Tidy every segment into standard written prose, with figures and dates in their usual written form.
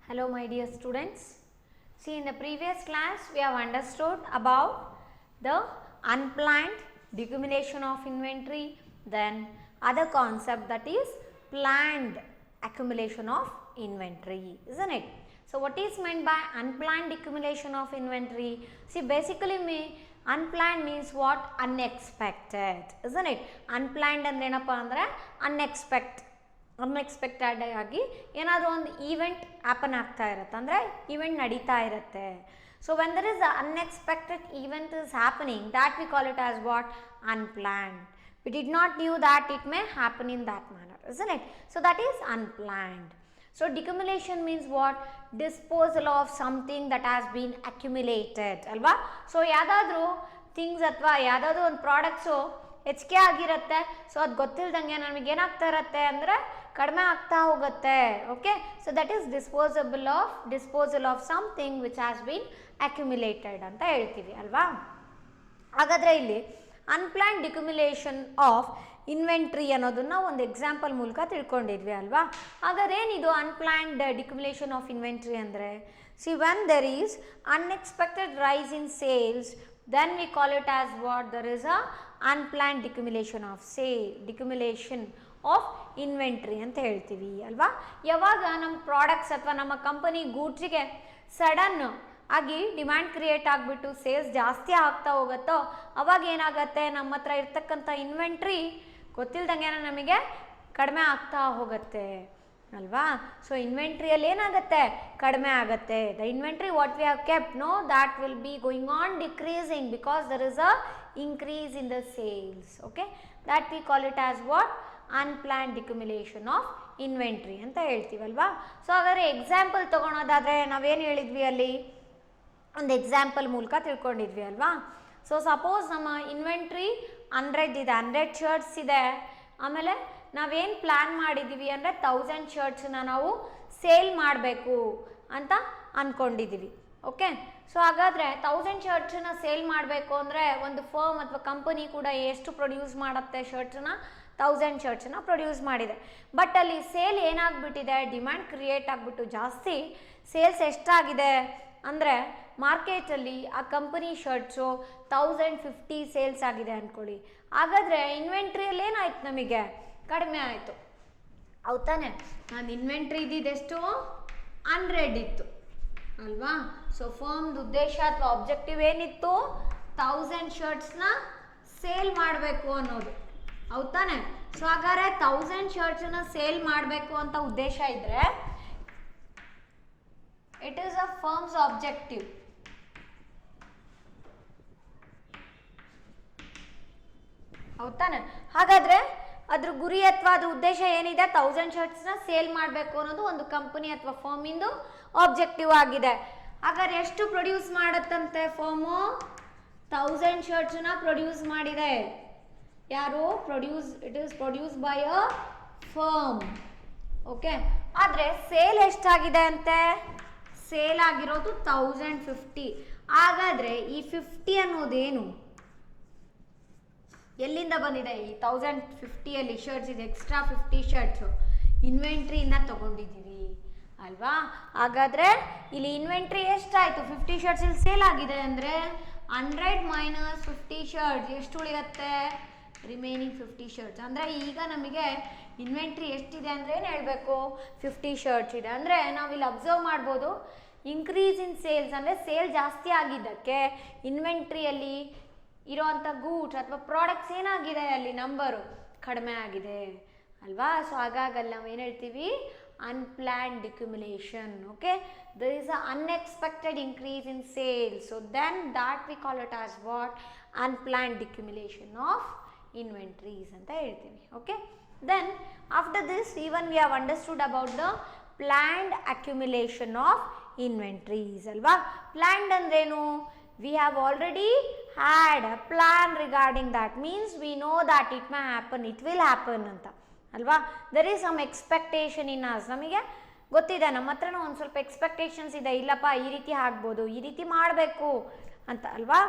Hello my dear students. See, in the previous class we have understood about the unplanned decumulation of inventory, then other concept that is planned accumulation of inventory, isn't it? So what is meant by unplanned accumulation of inventory? See, basically unplanned means what? Unexpected, isn't it? Unplanned andre enappa andre unexpected ಆಗಿ ಏನಾದರೂ ಒಂದು event happen ಆಗ್ತಾ ಇರುತ್ತೆ, ಅಂದರೆ event ನಡೀತಾ ಇರುತ್ತೆ. So when there is unexpected event is happening, that we call it as what? Unplanned. We did not knew that it may happen in that manner, isn't it? So that is unplanned. So decumulation means what? Disposal of something that has been accumulated, ಅಲ್ವಾ? So ಯಾವುದಾದ್ರೂ things ಅಥವಾ ಯಾವುದಾದ್ರೂ ಒಂದು products ಹೆಚ್ಚಿಗೆ ಆಗಿರುತ್ತೆ, so ಅದು ಗೊತ್ತಿಲ್ದಂಗೆ ನಮಗೆ ಏನಾಗ್ತಾ ಇರುತ್ತೆ ಅಂದರೆ ಕಡಿಮೆ ಆಗ್ತಾ ಹೋಗುತ್ತೆ. Okay, so that is disposal of something which has been accumulated ಅಂತ ಹೇಳ್ತೀವಿ ಅಲ್ವಾ. ಹಾಗಾದರೆ ಇಲ್ಲಿ ಅನ್ಪ್ಲಾನ್ಡ್ ಡಿಕ್ಯುಮುಲೇಷನ್ ಆಫ್ ಇನ್ವೆಂಟ್ರಿ ಅನ್ನೋದನ್ನ ಒಂದು ಎಕ್ಸಾಂಪಲ್ ಮೂಲಕ ತಿಳ್ಕೊಂಡಿದ್ವಿ ಅಲ್ವಾ. ಹಾಗಾದ್ರೆ ಏನಿದು ಅನ್ಪ್ಲಾನ್ಡ್ ಡಿಕ್ಯುಮುಲೇಷನ್ ಆಫ್ ಇನ್ವೆಂಟ್ರಿ ಅಂದರೆ? See, when there is unexpected rise in sales, then we call it as what? There is a unplanned decumulation of inventory ಅಂತ ಹೇಳ್ತೀವಿ ಅಲ್ವಾ. ಯಾವಾಗ ನಮ್ಮ ಪ್ರಾಡಕ್ಟ್ಸ್ ಅಥವಾ ನಮ್ಮ ಕಂಪನಿ ಗೂಡ್ಸಿಗೆ ಸಡನ್ ಆಗಿ ಡಿಮ್ಯಾಂಡ್ ಕ್ರಿಯೇಟ್ ಆಗಿಬಿಟ್ಟು ಸೇಲ್ಸ್ ಜಾಸ್ತಿ ಆಗ್ತಾ ಹೋಗುತ್ತೋ ಅವಾಗ ಏನಾಗುತ್ತೆ, ನಮ್ಮ ಹತ್ರ ಇರ್ತಕ್ಕಂಥ ಇನ್ವೆಂಟ್ರಿ ಗೊತ್ತಿಲ್ದಂಗೆ ನಮಗೆ ಕಡಿಮೆ ಆಗ್ತಾ ಹೋಗುತ್ತೆ ಅಲ್ವಾ. ಸೊ ಇನ್ವೆಂಟ್ರಿಯಲ್ಲಿ ಏನಾಗುತ್ತೆ? ಕಡಿಮೆ ಆಗುತ್ತೆ. The inventory what we have kept, no, that will be going on decreasing because there is a increase in the sales. Okay, that we call it as what? Unplanned decumulation of inventory ಅಂತ ಹೇಳ್ತೀವಲ್ವಾ. So ಹಾಗಾದ್ರೆ example ತೊಗೊಳೋದಾದರೆ ನಾವೇನು ಹೇಳಿದ್ವಿ, ಅಲ್ಲಿ ಒಂದು example ಮೂಲಕ ತಿಳ್ಕೊಂಡಿದ್ವಿ ಅಲ್ವಾ. So suppose ನಮ್ಮ inventory 100 ಇದೆ, 100 ಶರ್ಟ್ಸ್ ಇದೆ. ಆಮೇಲೆ ನಾವೇನು ಪ್ಲ್ಯಾನ್ ಮಾಡಿದ್ದೀವಿ ಅಂದರೆ 1000 ಶರ್ಟ್ಸನ್ನ ನಾವು ಸೇಲ್ ಮಾಡಬೇಕು ಅಂತ ಅಂದ್ಕೊಂಡಿದ್ದೀವಿ. ಓಕೆ, ಸೊ ಹಾಗಾದರೆ 1000 ಶರ್ಟ್ಸನ್ನ ಸೇಲ್ ಮಾಡಬೇಕು ಅಂದರೆ ಒಂದು ಫರ್ಮ್ ಅಥವಾ ಕಂಪನಿ ಕೂಡ ಎಷ್ಟು ಪ್ರೊಡ್ಯೂಸ್ ಮಾಡುತ್ತೆ ಶರ್ಟ್ಸನ್ನ? 1000 ಶರ್ಟ್ಸನ್ನ ಪ್ರೊಡ್ಯೂಸ್ ಮಾಡಿದೆ. ಬಟ್ ಅಲ್ಲಿ ಸೇಲ್ ಏನಾಗ್ಬಿಟ್ಟಿದೆ, ಡಿಮ್ಯಾಂಡ್ ಕ್ರಿಯೇಟ್ ಆಗಿಬಿಟ್ಟು ಜಾಸ್ತಿ ಸೇಲ್ಸ್ ಎಷ್ಟಾಗಿದೆ ಅಂದರೆ ಮಾರ್ಕೆಟಲ್ಲಿ ಆ ಕಂಪನಿ ಶರ್ಟ್ಸು 1050 ಸೇಲ್ಸ್ ಆಗಿದೆ ಅಂದ್ಕೊಳ್ಳಿ. ಹಾಗಾದರೆ ಇನ್ವೆಂಟ್ರಿಯಲ್ಲಿ ಏನಾಯ್ತು, ನಮಗೆ ಕಡಿಮೆ ಆಯಿತು, ಹೌದಾನೆ? ನಾನು ಇನ್ವೆಂಟ್ರಿ ಇದ್ದಿದ್ದೆಷ್ಟು? 100 ಇತ್ತು ಅಲ್ವಾ. ಸೊ ಫರ್ಮ್ದು ಉದ್ದೇಶ ಅಥವಾ ಆಬ್ಜೆಕ್ಟಿವ್ ಏನಿತ್ತು? 1000 ಶರ್ಟ್ಸ್ನ ಸೇಲ್ ಮಾಡಬೇಕು ಅನ್ನೋದು, ಹೌದಾನೆ? ಸೊ ಹಾಗಾದ್ರೆ 1000 ಶರ್ಟ್ಸನ್ನ ಸೇಲ್ ಮಾಡಬೇಕು ಅಂತ ಉದ್ದೇಶ ಇದ್ದರೆ it is a firm's objective. ಹೌದಾನೆ? ಹಾಗಾದ್ರೆ ಅದ್ರ ಗುರಿ ಅಥವಾ ಅದು ಉದ್ದೇಶ ಏನಿದೆ? 1000 ಶರ್ಟ್ಸ್ನ ಸೇಲ್ ಮಾಡಬೇಕು ಅನ್ನೋದು ಒಂದು ಕಂಪನಿ ಅಥವಾ ಫರ್ಮಿಂದು ಆಬ್ಜೆಕ್ಟಿವ್ ಆಗಿದೆ. ಹಾಗಾದ್ರೆ ಎಷ್ಟು ಪ್ರೊಡ್ಯೂಸ್ ಮಾಡುತ್ತಂತೆ ಫರ್ಮು? 1000 ಶರ್ಟ್ಸ್ನ ಪ್ರೊಡ್ಯೂಸ್ ಮಾಡಿದೆ. ಯಾರು it is produce by a firm. Okay, ಆದರೆ ಸೇಲ್ ಎಷ್ಟಾಗಿದೆ ಅಂತೆ? ಸೇಲ್ ಆಗಿರೋದು 1050. ಹಾಗಾದರೆ ಈ 50 ಅನ್ನೋದೇನು, ಎಲ್ಲಿಂದ ಬಂದಿದೆ? ಈ 1050ಯಲ್ಲಿ ಶರ್ಟ್ಸ್ ಇದೆ, ಎಕ್ಸ್ಟ್ರಾ 50 ಶರ್ಟ್ಸು ಇನ್ವೆಂಟ್ರಿಯಿಂದ ತಗೊಂಡಿದ್ದೀವಿ ಅಲ್ವಾ. ಹಾಗಾದರೆ ಇಲ್ಲಿ ಇನ್ವೆಂಟ್ರಿ ಎಷ್ಟಾಯಿತು? 50 ಶರ್ಟ್ಸ್ ಇಲ್ಲಿ ಸೇಲ್ ಆಗಿದೆ ಅಂದರೆ 100 ಮೈನಸ್ 50 ಶರ್ಟ್ಸ್ ಎಷ್ಟು ಉಳಿಯುತ್ತೆ? Remaining 50 shirts. ಅಂದರೆ ಈಗ ನಮಗೆ ಇನ್ವೆಂಟ್ರಿ ಎಷ್ಟಿದೆ ಅಂದರೆ ಏನು ಹೇಳಬೇಕು? 50 ಶರ್ಟ್ಸ್ ಇದೆ. ಅಂದರೆ ನಾವಿಲ್ಲಿ ಅಬ್ಸರ್ವ್ ಮಾಡ್ಬೋದು, ಇನ್ಕ್ರೀಸ್ ಇನ್ ಸೇಲ್ಸ್ ಅಂದರೆ ಸೇಲ್ ಜಾಸ್ತಿ ಆಗಿದ್ದಕ್ಕೆ ಇನ್ವೆಂಟ್ರಿಯಲ್ಲಿ ಇರೋವಂಥ ಗೂಡ್ಸ್ ಅಥವಾ ಪ್ರಾಡಕ್ಟ್ಸ್ ಏನಾಗಿದೆ, ಅಲ್ಲಿ ನಂಬರು ಕಡಿಮೆ ಆಗಿದೆ ಅಲ್ವಾ. ಸೊ ಹಾಗಾಗಲ್ಲ, ನಾವು ಏನು ಹೇಳ್ತೀವಿ? unplanned decumulation. Okay, there is a unexpected increase in sales, so then that we call it as what? Unplanned decumulation of inventories anta helthivi. Okay, then after this even we have understood about the planned accumulation of inventories alva. Planned andrenu? We have already had a plan regarding that, means we know that it may happen, it will happen anta ಅಲ್ವಾ. There is some expectation in us, ನಮಗೆ ಗೊತ್ತಿದೆ, ನಮ್ಮ ಹತ್ರನೂ ಒಂದು ಸ್ವಲ್ಪ expectations ಇದೆ, ಇಲ್ಲಪ್ಪ ಈ ರೀತಿ ಆಗ್ಬೋದು, ಈ ರೀತಿ ಮಾಡಬೇಕು ಅಂತ ಅಲ್ವಾ.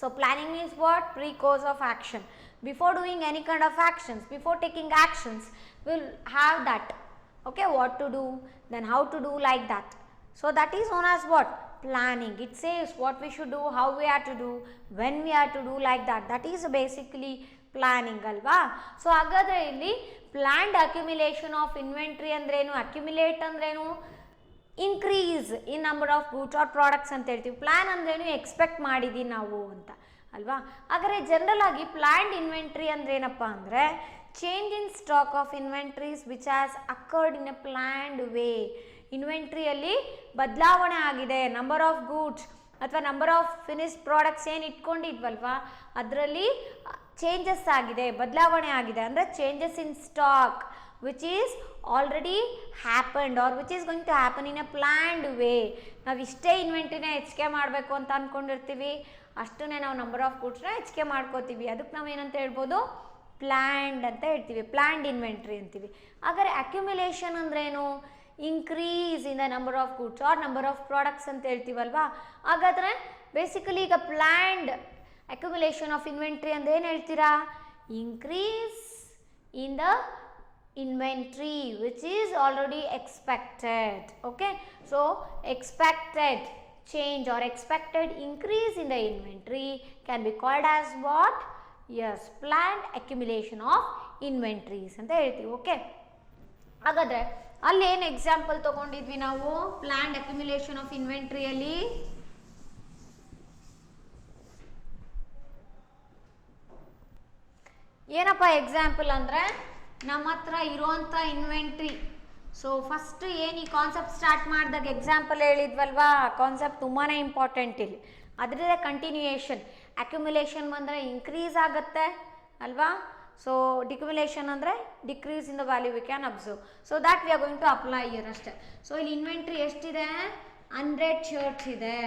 So planning means what? Pre course of action. Before doing any kind of actions, before taking actions will have that Okay, what to do, then how to do, like that. So that is known as what? Planning. It says what we should do, how we are to do, when we are to do, like that. That is basically planning ಅಲ್ವಾ. So ಹಾಗಾದರೆ ಇಲ್ಲಿ planned accumulation of inventory ಅಂದ್ರೇನು, accumulate ಅಂದ್ರೇನು, increase in number of goods or products ಅಂತ ಹೇಳ್ತೀವಿ. Plan ಅಂದ್ರೇನು, expect ಮಾಡಿದ್ದೀವಿ ನಾವು ಅಂತ ಅಲ್ವಾ. ಹಾಗಾದರೆ ಜನರಲ್ ಆಗಿ ಪ್ಲ್ಯಾಂಡ್ ಇನ್ವೆಂಟ್ರಿ ಅಂದ್ರೇನಪ್ಪ ಅಂದರೆ change in stock of inventories which has occurred in a planned way. ಇನ್ವೆಂಟ್ರಿಯಲ್ಲಿ ಬದಲಾವಣೆ ಆಗಿದೆ, ನಂಬರ್ ಆಫ್ ಗೂಡ್ಸ್ ಅಥವಾ ನಂಬರ್ ಆಫ್ ಫಿನಿಶ್ಡ್ ಪ್ರಾಡಕ್ಟ್ಸ್ ಏನು ಇಟ್ಕೊಂಡಿದ್ವಲ್ವಾ ಅದರಲ್ಲಿ ಚೇಂಜಸ್ ಆಗಿದೆ, ಬದಲಾವಣೆ ಆಗಿದೆ. ಅಂದರೆ changes in stock which is already happened or which is going to happen in a planned way. ನಾವು ಇಷ್ಟೇ ಇನ್ವೆಂಟ್ರಿನ ಹೆಚ್ಚಿಗೆ ಮಾಡಬೇಕು ಅಂತ ಅಂದ್ಕೊಂಡಿರ್ತೀವಿ, ಅಷ್ಟನ್ನೇ ನಾವು ನಂಬರ್ ಆಫ್ ಗೂಡ್ಸ್ನ ಹೆಚ್ಚಿಗೆ ಮಾಡ್ಕೋತೀವಿ. ಅದಕ್ಕೆ ನಾವು ಏನಂತ ಹೇಳ್ಬೋದು, ಪ್ಲ್ಯಾಂಡ್ ಅಂತ ಹೇಳ್ತೀವಿ, ಪ್ಲ್ಯಾಂಡ್ ಇನ್ವೆಂಟ್ರಿ ಅಂತೀವಿ. ಹಾಗಾದರೆ ಅಕ್ಯುಮಿಲೇಷನ್ ಅಂದ್ರೇನು, increase in the number of goods or number of products ಅಂತ ಹೇಳ್ತೀವಲ್ವಾ. ಹಾಗಾದರೆ ಬೇಸಿಕಲಿ ಈಗ ಪ್ಲ್ಯಾಂಡ್ ಅಕ್ಯುಮಿಲೇಷನ್ ಆಫ್ ಇನ್ವೆಂಟ್ರಿ ಅಂದ್ರೆ ಏನು ಹೇಳ್ತೀರಾ, increase in the inventory which is already expected. Okay, so expected change or expected increase in the inventory can be called as what? Yes, planned accumulation of inventories ಅಂತ ಹೇಳ್ತೀವಿ. Okay, ಹಾಗಾದರೆ ಅಲ್ಲಿ ಏನು example ತಗೊಂಡಿದ್ವಿ ನಾವು planned accumulation of ಇನ್ವೆಂಟ್ರಿಯಲ್ಲಿ, ಏನಪ್ಪ example ಅಂದರೆ ನಮ್ಮ ಹತ್ರ ಇರೋಂಥ ಇನ್ವೆಂಟ್ರಿ. ಸೊ ಫಸ್ಟ್ ಏನು ಈ ಕಾನ್ಸೆಪ್ಟ್ ಸ್ಟಾರ್ಟ್ ಮಾಡಿದಾಗ ಎಕ್ಸಾಂಪಲ್ ಹೇಳಿದ್ವಲ್ವಾ, ಕಾನ್ಸೆಪ್ಟ್ ತುಂಬಾ ಇಂಪಾರ್ಟೆಂಟ್ ಇಲ್ಲಿ. ಅದರಲ್ಲೇ ಕಂಟಿನ್ಯೂಯೇಷನ್. ಅಕ್ಯುಮಿಲೇಷನ್ ಬಂದರೆ ಇನ್ಕ್ರೀಸ್ ಆಗುತ್ತೆ ಅಲ್ವಾ. ಸೊ ಡಿಕ್ಯುಮಿಲೇಷನ್ ಅಂದರೆ decrease in the value we can observe. So that we are going to apply year ಅಷ್ಟೇ. ಸೊ ಇಲ್ಲಿ ಇನ್ವೆಂಟ್ರಿ ಎಷ್ಟಿದೆ, 100 ಶರ್ಟ್ಸ್ ಇದೆ.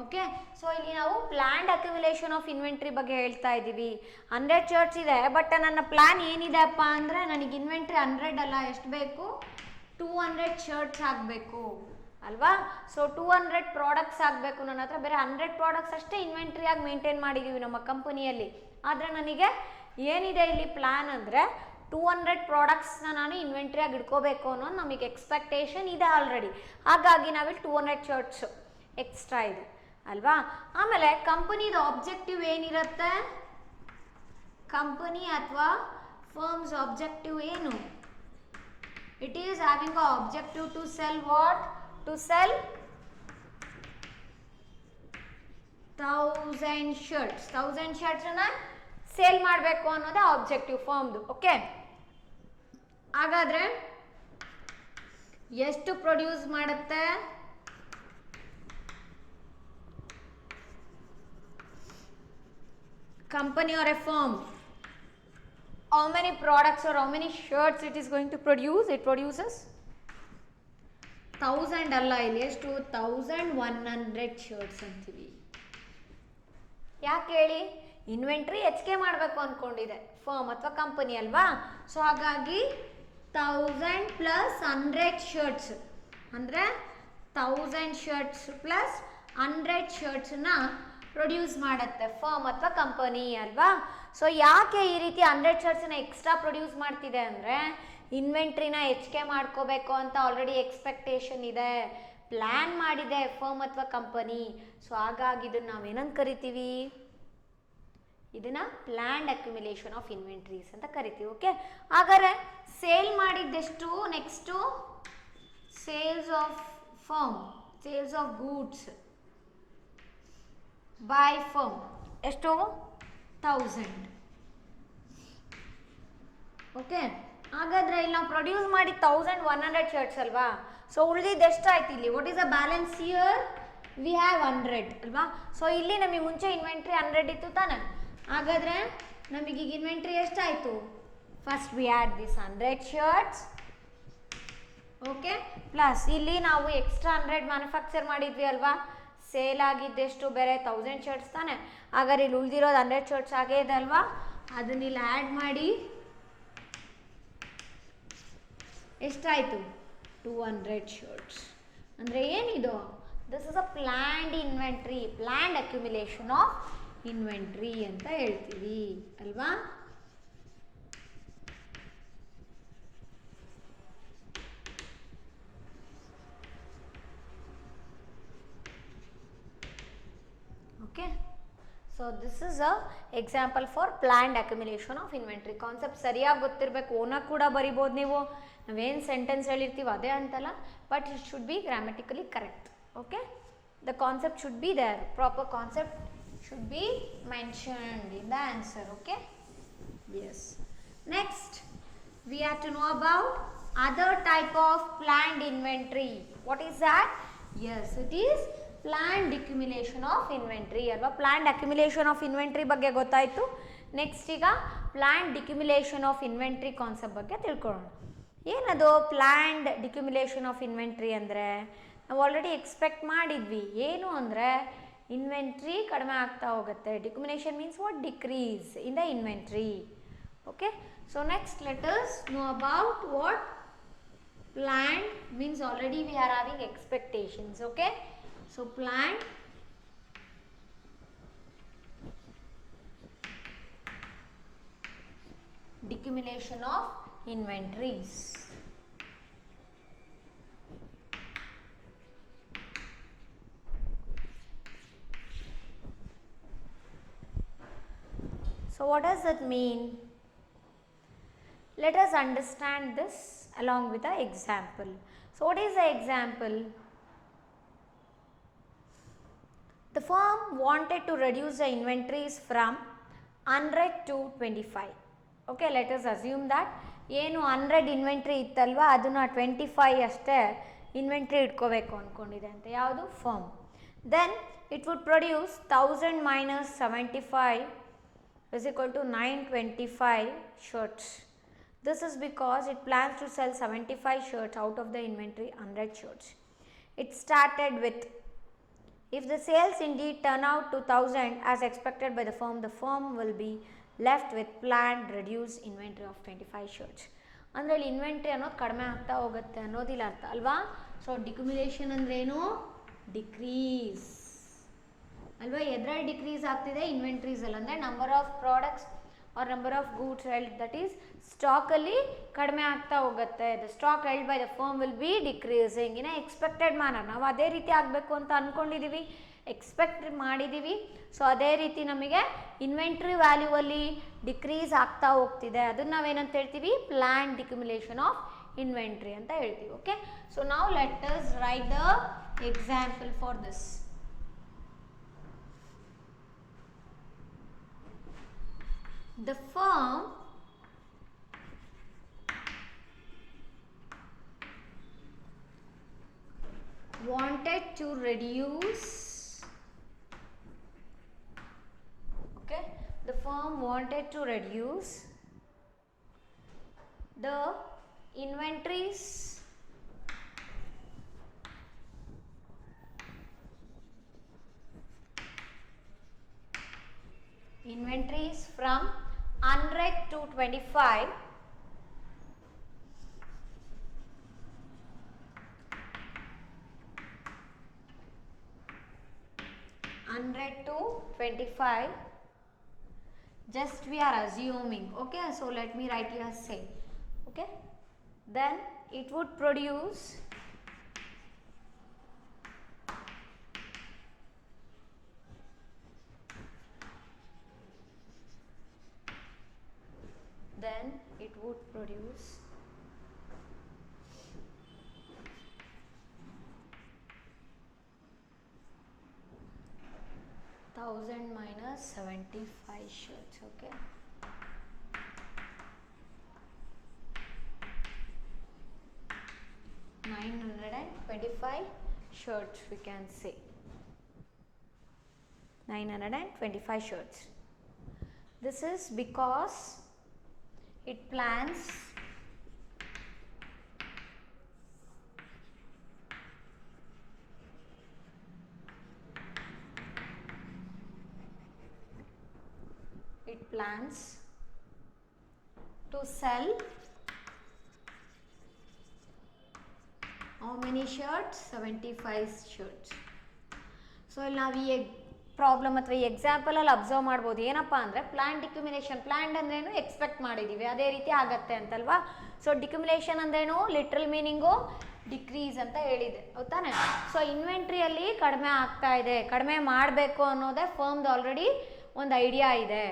ಓಕೆ, ಸೊ ಇಲ್ಲಿ ನಾವು ಪ್ಲ್ಯಾಂಡ್ ಅಕ್ಯುಮಿಲೇಷನ್ ಆಫ್ ಇನ್ವೆಂಟ್ರಿ ಬಗ್ಗೆ ಹೇಳ್ತಾ ಇದ್ದೀವಿ. 100 ಶರ್ಟ್ಸ್ ಇದೆ, ಬಟ್ ನನ್ನ ಪ್ಲ್ಯಾನ್ ಏನಿದೆ ಅಪ್ಪ ಅಂದರೆ ನನಗೆ ಇನ್ವೆಂಟ್ರಿ 100 ಅಲ್ಲ, ಎಷ್ಟು ಬೇಕು, 200 ಶರ್ಟ್ಸ್ ಆಗಬೇಕು ಅಲ್ವಾ. ಸೊ 200 ಪ್ರಾಡಕ್ಟ್ಸ್ ಆಗಬೇಕು ನನ್ನ ಹತ್ರ. ಬೇರೆ 100 ಪ್ರಾಡಕ್ಟ್ಸ್ ಅಷ್ಟೇ ಇನ್ವೆಂಟ್ರಿಯಾಗಿ ಮೇಂಟೈನ್ ಮಾಡಿದ್ದೀವಿ ನಮ್ಮ ಕಂಪನಿಯಲ್ಲಿ. ಆದರೆ ನನಗೆ ಏನಿದೆ ಇಲ್ಲಿ ಪ್ಲ್ಯಾನ್ ಅಂದರೆ 200 ಪ್ರಾಡಕ್ಟ್ಸ್ನ ನಾನು ಇನ್ವೆಂಟ್ರಿಯಾಗಿ ಇಟ್ಕೋಬೇಕು ಅನ್ನೋದು ನಮಗೆ ಎಕ್ಸ್ಪೆಕ್ಟೇಷನ್ ಇದೆ ಆಲ್ರೆಡಿ. ಹಾಗಾಗಿ ನಾವಿಲ್ಲಿ 200 ಶರ್ಟ್ಸು ಎಕ್ಸ್ಟ್ರಾ ಇದೆ ಅಲ್ವಾ. ಆಮೇಲೆ ಕಂಪನಿದ ಆಬ್ಜೆಕ್ಟಿವ್ ಏನಿರುತ್ತೆ, ಕಂಪನಿ ಅಥವಾ ಫರ್ಮ್ಸ್ ಆಬ್ಜೆಕ್ಟಿವ್ ಏನು, it is having a objective to sell what, to sell 1000 shirts. 1000 ಶರ್ಟ್ಸನ್ನ ಸೇಲ್ ಮಾಡಬೇಕು ಅನ್ನೋದೇ ಆಬ್ಜೆಕ್ಟಿವ್ ಫರ್ಮ್ದು. ಓಕೆ, ಹಾಗಾದರೆ ಎಷ್ಟು ಪ್ರೊಡ್ಯೂಸ್ ಮಾಡುತ್ತೆ, company or a firm, how many products or how many shirts it is going to produce? It produces 1000 ಅಲ್ಲ, ಇಲ್ಲಿ ಎಷ್ಟು, 1100 shirts ಅಂತೀವಿ. ಯಾಕೆ ಹೇಳಿ, ಇನ್ವೆಂಟ್ರಿ ಹೆಚ್ಚಿಗೆ ಮಾಡಬೇಕು ಅಂದ್ಕೊಂಡಿದೆ ಫರ್ಮ್ ಅಥವಾ ಕಂಪನಿ ಅಲ್ವಾ. ಸೊ ಹಾಗಾಗಿ 1000 ಪ್ಲಸ್ 100 ಶರ್ಟ್ಸ್ ಅಂದರೆ 1000 ಶರ್ಟ್ಸ್ ಪ್ಲಸ್ 100 ಶರ್ಟ್ಸ್ನ ಪ್ರೊಡ್ಯೂಸ್ ಮಾಡುತ್ತೆ ಫರ್ಮ್ ಅಥವಾ ಕಂಪನಿ ಅಲ್ವಾ. ಸೊ ಯಾಕೆ ಈ ರೀತಿ 100 ಶರ್ಟ್ಸನ್ನ ಎಕ್ಸ್ಟ್ರಾ ಪ್ರೊಡ್ಯೂಸ್ ಮಾಡ್ತಿದೆ ಅಂದರೆ ಇನ್ವೆಂಟ್ರಿನ ಹೆಚ್ಚಿಗೆ ಮಾಡ್ಕೋಬೇಕು ಅಂತ ಆಲ್ರೆಡಿ ಎಕ್ಸ್ಪೆಕ್ಟೇಷನ್ ಇದೆ, ಪ್ಲ್ಯಾನ್ ಮಾಡಿದೆ ಫರ್ಮ್ ಅಥವಾ ಕಂಪನಿ. ಸೊ ಹಾಗಾಗಿ ಇದನ್ನು ನಾವೇನಂತ ಕರಿತೀವಿ, ಇದನ್ನು ಪ್ಲ್ಯಾಂಡ್ ಅಕ್ಯುಮಿಲೇಷನ್ ಆಫ್ ಇನ್ವೆಂಟ್ರೀಸ್ ಅಂತ ಕರಿತೀವಿ. ಓಕೆ, ಹಾಗಾದರೆ ಸೇಲ್ ಮಾಡಿದ್ದೆಷ್ಟು, next sales of firm, sales of goods by firm ಎಷ್ಟು, 1000. ಓಕೆ, ಹಾಗಾದರೆ ಇಲ್ಲಿ ನಾವು ಪ್ರೊಡ್ಯೂಸ್ ಮಾಡಿ 1100 ಶರ್ಟ್ಸ್ ಅಲ್ವಾ. ಸೊ ಉಳಿದಿದ್ದು ಎಷ್ಟಾಯ್ತು ಇಲ್ಲಿ, what is the balance here, we have 100 ಅಲ್ವಾ. ಸೊ ಇಲ್ಲಿ ನಮಗೆ ಮುಂಚೆ ಇನ್ವೆಂಟ್ರಿ 100 ಇತ್ತು ತಾನೆ. ಹಾಗಾದರೆ ನಮಗೀಗ ಇನ್ವೆಂಟ್ರಿ ಎಷ್ಟಾಯಿತು, first we had this 100 shirts. Okay, plus ಇಲ್ಲಿ ನಾವು ಎಕ್ಸ್ಟ್ರಾ 100 ಮ್ಯಾನುಫ್ಯಾಕ್ಚರ್ ಮಾಡಿದ್ವಿ ಅಲ್ವಾ. ಸೇಲ್ ಆಗಿದ್ದೆಷ್ಟು, ಬೇರೆ 1000 ಶರ್ಟ್ಸ್ ತಾನೆ. ಹಾಗಾದ್ರೆ ಇಲ್ಲಿ ಉಳಿದಿರೋದು 100 ಶರ್ಟ್ಸ್ ಆಗೇ ಇದೆ ಅಲ್ವಾ. ಅದನ್ನ ಇಲ್ಲಿ ಆ್ಯಡ್ ಮಾಡಿ ಎಷ್ಟಾಯಿತು, 200 ಶರ್ಟ್ಸ್. ಅಂದರೆ ಏನಿದು, this is a planned inventory, planned accumulation of inventory ಅಂತ ಹೇಳ್ತೀವಿ ಅಲ್ವಾ. So this is a example for planned accumulation of inventory. Concept ಸರಿಯಾಗಿ ಗೊತ್ತಿರಬೇಕು, ಓನಾಗಿ ಕೂಡ ಬರಿಬೋದು ನೀವು. ನಾವೇನು ಸೆಂಟೆನ್ಸ್ ಹೇಳಿರ್ತೀವಿ ಅದೇ ಅಂತಲ್ಲ, but it should be grammatically correct. Okay, the concept should be there, proper concept should be mentioned in the answer. Okay, yes. Next we have to know about other type of planned inventory. What is that? Yes, it is planned accumulation of inventory ಅಲ್ವಾ. planned accumulation of inventory ಬಗ್ಗೆ ಗೊತ್ತಾಯಿತು. Next ಈಗ planned accumulation of inventory concept ಬಗ್ಗೆ ತಿಳ್ಕೊಳ್ಳೋಣ. ಏನದು planned accumulation of inventory ಅಂದರೆ ನಾವು already expect ಮಾಡಿದ್ವಿ. ಏನು ಅಂದರೆ ಇನ್ವೆಂಟ್ರಿ ಕಡಿಮೆ ಆಗ್ತಾ ಹೋಗುತ್ತೆ. Decumulation means what? Decrease in the inventory. Okay, so next let us know about what planned means. Already we are having expectations. Okay, so planned decumulation of inventories. So what does that mean? Let us understand this along with the example. So what is the example? The firm wanted to reduce the inventories from 100 to 25. Okay, let us assume that ಏನು 100 inventory ಇತ್ತಲ್ವ ಅದನ್ನು 25 ಅಷ್ಟೇ inventory ಇಟ್ಕೋಬೇಕು ಅಂದ್ಕೊಂಡಿದೆ ಅಂತ. ಯಾವುದು? Firm. Then it would produce 1000 minus 75 is equal to 925 shirts. This is because it plans to sell 75 shirts out of the inventory 100 shirts. It started with, if the sales indeed turn out to 1000 as expected by the firm will be left with planned reduced inventory of 25 shirts. ಅಂದರೆ ಇಲ್ಲಿ inventory ಅನ್ನೋದು ಕಡಿಮೆ ಆಗ್ತಾ ಹೋಗುತ್ತೆ ಅನ್ನೋದಿಲ್ಲ ಅರ್ಥ ಅಲ್ವಾ. So ಡಿಕ್ಯುಮಿಲೇಷನ್ ಅಂದ್ರೆ ಏನು? ಡಿಕ್ರೀಸ್ ಅಲ್ವಾ. ಎದ್ರಲ್ಲಿ ಡಿಕ್ರೀಸ್ ಆಗ್ತಿದೆ? ಇನ್ವೆಂಟ್ರೀಸ್ ಅಲ್ಲಿ. ಅಂದರೆ number of products or number of goods held, that is stock ಅಲ್ಲಿ ಕಡಿಮೆ ಆಗ್ತಾ ಹೋಗುತ್ತೆ. the stock held by the firm will be decreasing in a expected manner. ನಾವು ಅದೇ ರೀತಿ ಆಗಬೇಕು ಅಂತ ಅಂದ್ಕೊಂಡಿದ್ದೀವಿ, ಎಕ್ಸ್ಪೆಕ್ಟ್ ಮಾಡಿದ್ದೀವಿ. ಸೊ ಅದೇ ರೀತಿ ನಮಗೆ ಇನ್ವೆಂಟ್ರಿ ವ್ಯಾಲ್ಯೂ ಅಲ್ಲಿ ಡಿಕ್ರೀಸ್ ಆಗ್ತಾ ಹೋಗ್ತಿದೆ. ಅದನ್ನು ನಾವೇನಂತ ಹೇಳ್ತೀವಿ? ಪ್ಲ್ಯಾನ್ ಡಿಕ್ಯುಮಿಲೇಷನ್ ಆಫ್ ಇನ್ವೆಂಟ್ರಿ ಅಂತ ಹೇಳ್ತೀವಿ. ಓಕೆ, ಸೊ ನಾವು let us right the example for this. The firm wanted to reduce, okay, the firm wanted to reduce the inventories from 100 to 25 100 to 25. Just we are assuming. Okay, so let me write here say. Okay, then it would produce then it would produce 1000 minus 75 shirts. Okay, $925 shirts we can say. 925 shirts. This is because it plans to sell how many shirts? 75 shirts. So ಇಲ್ಲಿ ನಾವು ಈ problem ಅಥವಾ ಈ ಎಕ್ಸಾಂಪಲಲ್ಲಿ observe ಮಾಡ್ಬೋದು. ಏನಪ್ಪ ಅಂದರೆ plan ಡಿಕ್ಯುಮಿನೇಷನ್. Planned ಅಂದ್ರೇನು? Expect ಮಾಡಿದ್ದೀವಿ, ಅದೇ ರೀತಿ ಆಗತ್ತೆ ಅಂತಲ್ವಾ. ಸೊ ಡಿಕ್ಯುಮಿನೇಷನ್ ಅಂದ್ರೇನು? ಲಿಟ್ರಲ್ ಮೀನಿಂಗು ಡಿಕ್ರೀಸ್ ಅಂತ ಹೇಳಿದೆ, ಹೌದಾನೆ. ಸೊ ಇನ್ವೆಂಟ್ರಿಯಲ್ಲಿ ಕಡಿಮೆ ಆಗ್ತಾ ಇದೆ, ಕಡಿಮೆ ಮಾಡಬೇಕು ಅನ್ನೋದೇ ಫರ್ಮ್ದು ಆಲ್ರೆಡಿ ಒಂದು ಐಡಿಯಾ ಇದೆ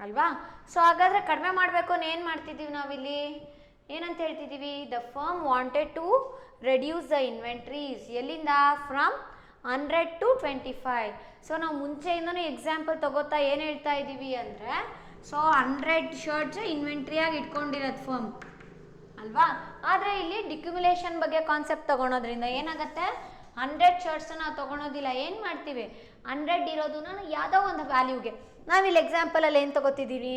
ಅಲ್ವಾ. ಸೊ ಹಾಗಾದರೆ ಕಡಿಮೆ ಮಾಡಬೇಕು ಅನ್ನೋ ಏನು ಮಾಡ್ತಿದ್ದೀವಿ ನಾವಿಲ್ಲಿ, ಏನಂತ ಹೇಳ್ತಿದ್ದೀವಿ, the firm wanted to reduce the inventories, ಎಲ್ಲಿಂದ, ಫ್ರಮ್ 100 to 25. ಸೊ ನಾವು ಮುಂಚೆಯಿಂದನೂ ಎಕ್ಸಾಂಪಲ್ ತಗೋತಾ ಏನು ಹೇಳ್ತಾ ಇದ್ದೀವಿ ಅಂದರೆ, ಸೊ 100 ಶರ್ಟ್ಸ್ ಇನ್ವೆಂಟ್ರಿಯಾಗಿ ಇಟ್ಕೊಂಡಿರೋದು ಫರ್ಮ್ ಅಲ್ವಾ. ಆದರೆ ಇಲ್ಲಿ ಡಿಕ್ಯುಮುಲೇಷನ್ ಬಗ್ಗೆ ಕಾನ್ಸೆಪ್ಟ್ ತೊಗೊಳೋದ್ರಿಂದ ಏನಾಗುತ್ತೆ, 100 ಶರ್ಟ್ಸ್ ನಾವು ತೊಗೊಳೋದಿಲ್ಲ, ಏನು ಮಾಡ್ತೀವಿ, 100 ಇರೋದನ್ನ ಯಾವುದೋ ಒಂದು ವ್ಯಾಲ್ಯೂಗೆ, ನಾವಿಲ್ಲಿ ಎಕ್ಸಾಂಪಲಲ್ಲಿ ಏನು ತೊಗೋತಿದ್ದೀವಿ,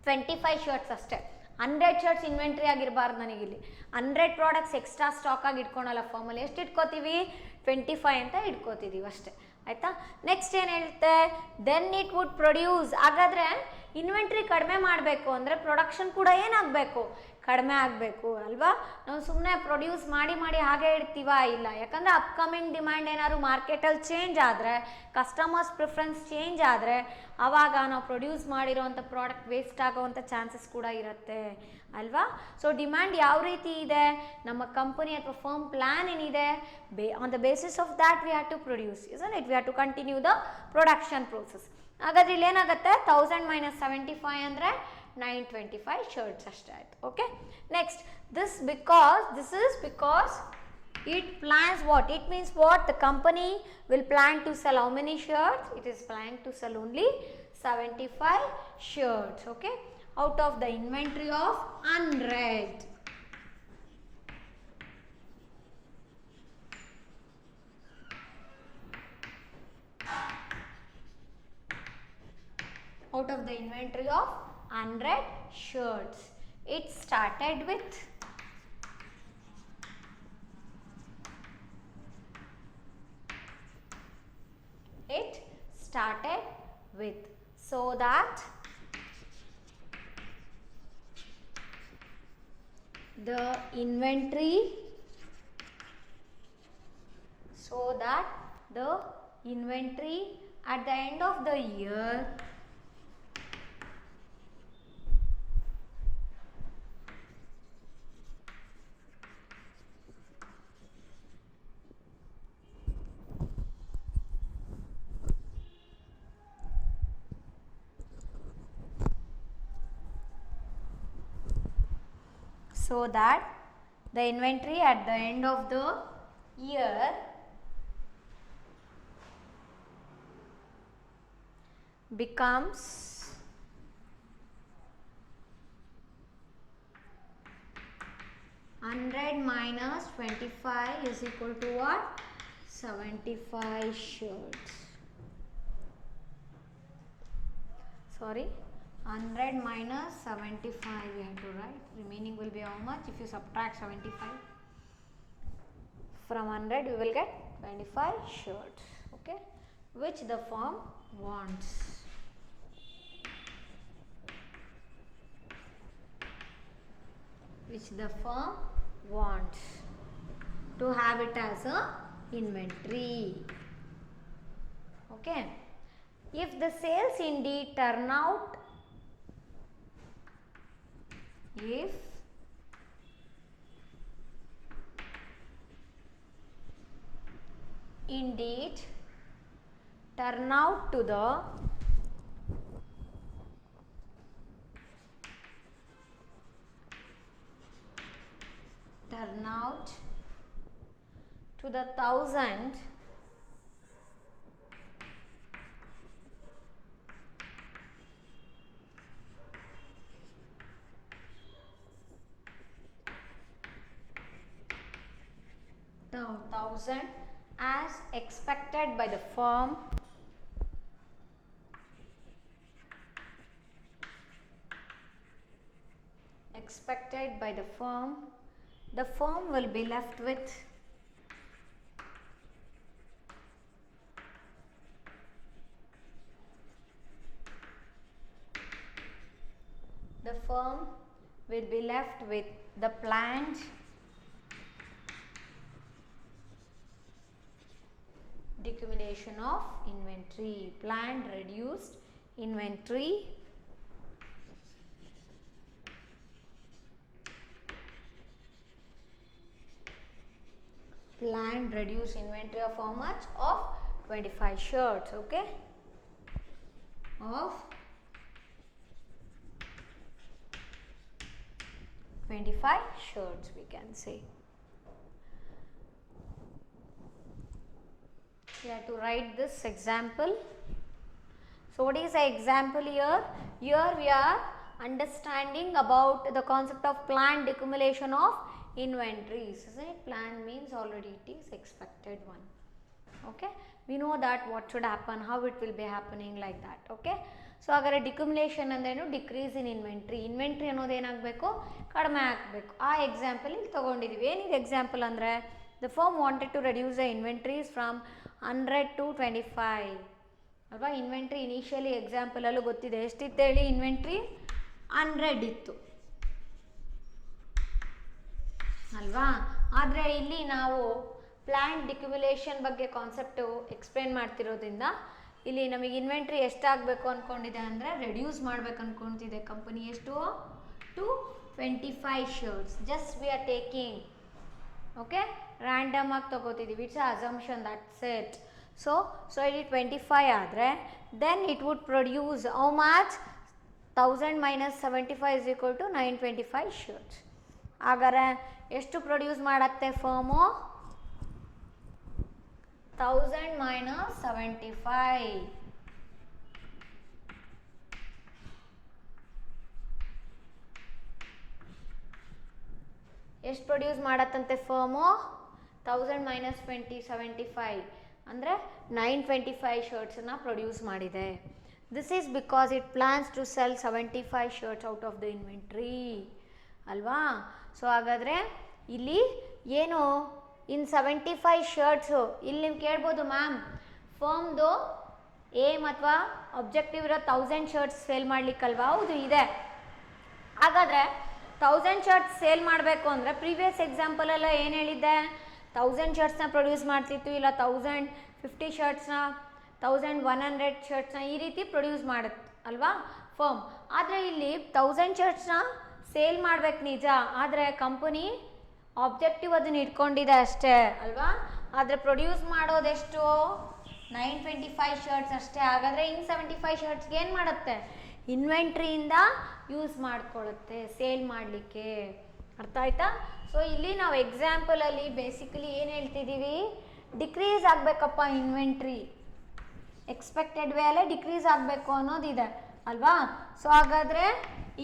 25 ಶರ್ಟ್ಸ್ ಅಷ್ಟೇ. 100 ಶರ್ಟ್ಸ್ ಇನ್ವೆಂಟ್ರಿ ಆಗಿರಬಾರ್ದು ನನಗಿಲ್ಲಿ, 100 ಪ್ರಾಡಕ್ಟ್ಸ್ ಎಕ್ಸ್ಟ್ರಾ ಸ್ಟಾಕಾಗಿ ಇಟ್ಕೊಳಲ್ಲ ಫಾರ್ಮಲ್ಲಿ, ಎಷ್ಟು ಇಟ್ಕೋತೀವಿ, 25 ಅಂತ ಇಟ್ಕೋತಿದ್ದೀವಿ ಅಷ್ಟೇ, ಆಯಿತಾ. ನೆಕ್ಸ್ಟ್ ಏನು ಹೇಳುತ್ತೆ, ದೆನ್ ಇಟ್ ವುಡ್ ಪ್ರೊಡ್ಯೂಸ್, ಹಾಗಾದರೆ ಇನ್ವೆಂಟ್ರಿ ಕಡಿಮೆ ಮಾಡಬೇಕು ಅಂದರೆ ಪ್ರೊಡಕ್ಷನ್ ಕೂಡ ಏನಾಗಬೇಕು, ಕಡಿಮೆ ಆಗಬೇಕು ಅಲ್ವಾ. ನಾವು ಸುಮ್ಮನೆ ಪ್ರೊಡ್ಯೂಸ್ ಮಾಡಿ ಮಾಡಿ ಹಾಗೆ ಇಡ್ತೀವ, ಇಲ್ಲ, ಯಾಕಂದರೆ ಅಪ್ಕಮಿಂಗ್ ಡಿಮ್ಯಾಂಡ್ ಏನಾದ್ರು ಮಾರ್ಕೆಟಲ್ಲಿ ಚೇಂಜ್ ಆದರೆ, ಕಸ್ಟಮರ್ಸ್ ಪ್ರಿಫರೆನ್ಸ್ ಚೇಂಜ್ ಆದರೆ, ಆವಾಗ ನಾವು ಪ್ರೊಡ್ಯೂಸ್ ಮಾಡಿರೋವಂಥ ಪ್ರಾಡಕ್ಟ್ ವೇಸ್ಟ್ ಆಗೋವಂಥ ಚಾನ್ಸಸ್ ಕೂಡ ಇರುತ್ತೆ ಅಲ್ವಾ. ಸೊ ಡಿಮ್ಯಾಂಡ್ ಯಾವ ರೀತಿ ಇದೆ, ನಮ್ಮ ಕಂಪನಿ ಅಥವಾ ಫರ್ಮ್ ಪ್ಲ್ಯಾನ್ ಏನಿದೆ, on the basis of that we have to produce, isn't it we have to continue the production process. ಹಾಗಾದ್ರೆ ಇಲ್ಲಿ ಏನಾಗುತ್ತೆ, 1000 - 75 ಅಂದರೆ 925 ಶರ್ಟ್ಸ್ ಅಷ್ಟೇ ಆಯಿತು. Okay, next this is because it plans what, it means what, the company will plan to sell how many shirts, it is planning to sell only 75 shirts, okay, out of the inventory of 100. Out of the inventory of 100 shirts, it started with so that the inventory at the end of the year so that the inventory at the end of the year becomes 100 minus 25 is equal to what? 75 shirts. Sorry, 100 minus 75 we have to write. Remaining will be how much? If you subtract 75 from 100, we will get 25 shirts. Okay, which the firm wants. Which the firm wants to have it as a inventory. Okay, if the sales indeed turn out, if indeed turn out to the turn out to the 1000, as expected by the firm, the firm will be left with the planned decumulation of inventory, planned reduced inventory, planned reduced inventory of how much? Of 25 shirts. Okay, of 25 shirts, we can say. We have to write this example. So what is the example here? Here we are understanding about the concept of planned accumulation of inventories. Isn't it? Planned means already it is expected one. Okay, we know that what should happen, how it will be happening, like that. Okay, so ಹಾಗಾದ್ರೆ ಡಿಕ್ಯುಮುಲೇಷನ್ ಅಂದ್ರೇನು? Decrease in inventory. Inventory ಅನ್ನೋದು ಏನಾಗಬೇಕು? ಕಡಿಮೆ ಆಗಬೇಕು. ಆ example ಇಲ್ಲಿ ತೊಗೊಂಡಿದ್ದೀವಿ. ಏನಿದೆ ಎಕ್ಸಾಂಪಲ್ ಅಂದರೆ, the firm wanted to reduce the inventories from 100 to 25 ಅಲ್ವಾ. ಇನ್ವೆಂಟ್ರಿ ಇನಿಷಿಯಲಿ ಎಕ್ಸಾಂಪಲಲ್ಲೂ ಗೊತ್ತಿದೆ, ಎಷ್ಟಿತ್ತು ಹೇಳಿ? ಇನ್ವೆಂಟ್ರಿ 100 ಇತ್ತು ಅಲ್ವಾ. ಆದರೆ ಇಲ್ಲಿ ನಾವು ಪ್ಲ್ಯಾನ್ ಡಿಕ್ಯುಮುಲೇಷನ್ ಬಗ್ಗೆ ಕಾನ್ಸೆಪ್ಟು ಎಕ್ಸ್ಪ್ಲೇನ್ ಮಾಡ್ತಿರೋದ್ರಿಂದ ಇಲ್ಲಿ ನಮಗೆ ಇನ್ವೆಂಟ್ರಿ ಎಷ್ಟಾಗಬೇಕು ಅಂದ್ಕೊಂಡಿದೆ ಅಂದರೆ, ರೆಡ್ಯೂಸ್ ಮಾಡ್ಬೇಕು ಅಂದ್ಕೊತಿದೆ ಕಂಪನಿ. ಎಷ್ಟು? To 25 shirts. Just we are taking, okay, random ಆಗಿ ತೊಗೋತಿದ್ದೀವಿ. It's assumption, that's it. So ಇಲ್ಲಿ 25 ಆದರೆ then it would produce how much? 1000 - 75 is equal to 925 shirts. ಹಾಗಾದ್ರೆ ಎಷ್ಟು ಪ್ರೊಡ್ಯೂಸ್ ಮಾಡುತ್ತೆ ಫರ್ಮು? 1000 - 75. ಎಷ್ಟು ಪ್ರೊಡ್ಯೂಸ್ ಮಾಡತ್ತಂತೆ ಫರ್ಮು? 1000 - 75 ಅಂದರೆ 925 ಶರ್ಟ್ಸನ್ನು ಪ್ರೊಡ್ಯೂಸ್ ಮಾಡಿದೆ. This is because it plans to sell 75 shirts out of the inventory ಅಲ್ವಾ. ಸೊ ಹಾಗಾದರೆ ಇಲ್ಲಿ ಏನು ಇನ್ 75 ಶರ್ಟ್ಸು, ಇಲ್ಲಿ ನೀವು ಕೇಳ್ಬೋದು ಮ್ಯಾಮ್ ಫರ್ಮ್ದು ಏಮ್ ಅಥವಾ ಅಬ್ಜೆಕ್ಟಿವ್ ಇರೋ 1000 ಶರ್ಟ್ಸ್ ಸೇಲ್ ಮಾಡಲಿಕ್ಕಲ್ವಾ? ಹೌದು ಇದೆ. ಹಾಗಾದರೆ 1000 ಶರ್ಟ್ಸ್ ಸೇಲ್ ಮಾಡಬೇಕು ಅಂದರೆ ಪ್ರೀವಿಯಸ್ ಎಕ್ಸಾಂಪಲೆಲ್ಲ ಏನು ಹೇಳಿದ್ದೆ? 1000 ಶರ್ಟ್ಸ್ನ ಪ್ರೊಡ್ಯೂಸ್ ಮಾಡ್ತಿತ್ತು, ಇಲ್ಲ 1050 ಶರ್ಟ್ಸ್ನ, 1100 ಶರ್ಟ್ಸ್ನ ಈ ರೀತಿ ಪ್ರೊಡ್ಯೂಸ್ ಮಾಡುತ್ತೆ ಅಲ್ವಾ ಫರ್ಮ್. ಆದರೆ ಇಲ್ಲಿ 1000 ಶರ್ಟ್ಸ್ನ ಸೇಲ್ ಮಾಡ್ಬೇಕು ನಿಜ, ಆದರೆ ಕಂಪನಿ ಆಬ್ಜೆಕ್ಟಿವ್ ಅದನ್ನ ಇಟ್ಕೊಂಡಿದೆ ಅಷ್ಟೇ ಅಲ್ವಾ. ಆದರೆ ಪ್ರೊಡ್ಯೂಸ್ ಮಾಡೋದೆಷ್ಟು? 925 ಶರ್ಟ್ಸ್ ಅಷ್ಟೇ. ಹಾಗಾದರೆ ಇನ್ 75 ಶರ್ಟ್ಸ್ಗೆ ಏನು ಮಾಡುತ್ತೆ? ಇನ್ವೆಂಟ್ರಿಯಿಂದ ಯೂಸ್ ಮಾಡ್ಕೊಳ್ಳುತ್ತೆ ಸೇಲ್ ಮಾಡಲಿಕ್ಕೆ. ಅರ್ಥ ಆಯ್ತಾ? ಸೊ ಇಲ್ಲಿ ನಾವು ಎಕ್ಸಾಂಪಲಲ್ಲಿ ಬೇಸಿಕಲಿ ಏನು ಹೇಳ್ತಿದ್ದೀವಿ? ಡಿಕ್ರೀಸ್ ಆಗಬೇಕಪ್ಪ ಇನ್ವೆಂಟ್ರಿ, ಎಕ್ಸ್ಪೆಕ್ಟೆಡ್ ವೇ ಅಲ್ಲೇ ಡಿಕ್ರೀಸ್ ಆಗಬೇಕು ಅನ್ನೋದಿದೆ ಅಲ್ವಾ. ಸೊ ಹಾಗಾದರೆ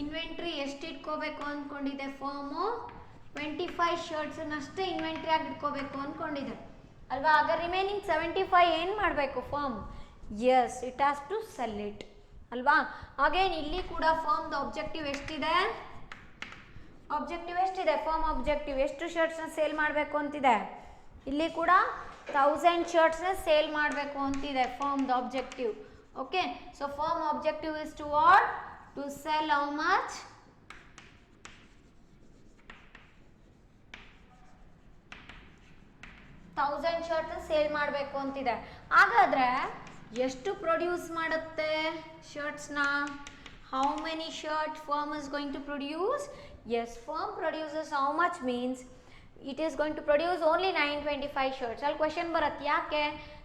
ಇನ್ವೆಂಟ್ರಿ ಎಷ್ಟು ಇಟ್ಕೋಬೇಕು ಅಂದ್ಕೊಂಡಿದೆ ಫರ್ಮು? 25 ಶರ್ಟ್ಸನ್ನಷ್ಟೇ ಇನ್ವೆಂಟ್ರಿ ಆಗಿ ಇಟ್ಕೋಬೇಕು ಅಂದ್ಕೊಂಡಿದೆ ಅಲ್ವಾ. ಆಗ ರಿಮೈನಿಂಗ್ 75 ಏನು ಮಾಡಬೇಕು firm? Yes, it has to sell it ಅಲ್ವಾ. ಅಗೇನ್ ಇಲ್ಲಿ ಕೂಡ ಫರ್ಮ್ದು ಆಬ್ಜೆಕ್ಟಿವ್ ಎಷ್ಟಿದೆ? ಆಬ್ಜೆಕ್ಟಿವ್ ಎಷ್ಟಿದೆ? ಫರ್ಮ್ ಆಬ್ಜೆಕ್ಟಿವ್ ಎಷ್ಟು ಶರ್ಟ್ಸ್ನ ಸೇಲ್ ಮಾಡಬೇಕು ಅಂತಿದೆ? ಇಲ್ಲಿ ಕೂಡ 1000 ಶರ್ಟ್ಸ್ನ ಸೇಲ್ ಮಾಡಬೇಕು ಅಂತಿದೆ ಫರ್ಮ್ದು objective. Okay, so firm objective is to what? To sell how much? 1000 shirts sale ಮಾಡಬೇಕು ಅಂತಿದೆ. ಹಾಗಾದರೆ ಎಷ್ಟು ಪ್ರೊಡ್ಯೂಸ್ ಮಾಡುತ್ತೆ ಶರ್ಟ್ಸ್ನ? How many shirt firm is going to produce? Yes, firm produces how much means it is going to produce only 925 shirts. ಅಲ್ಲಿ question ಬರುತ್ತೆ, ಯಾಕೆ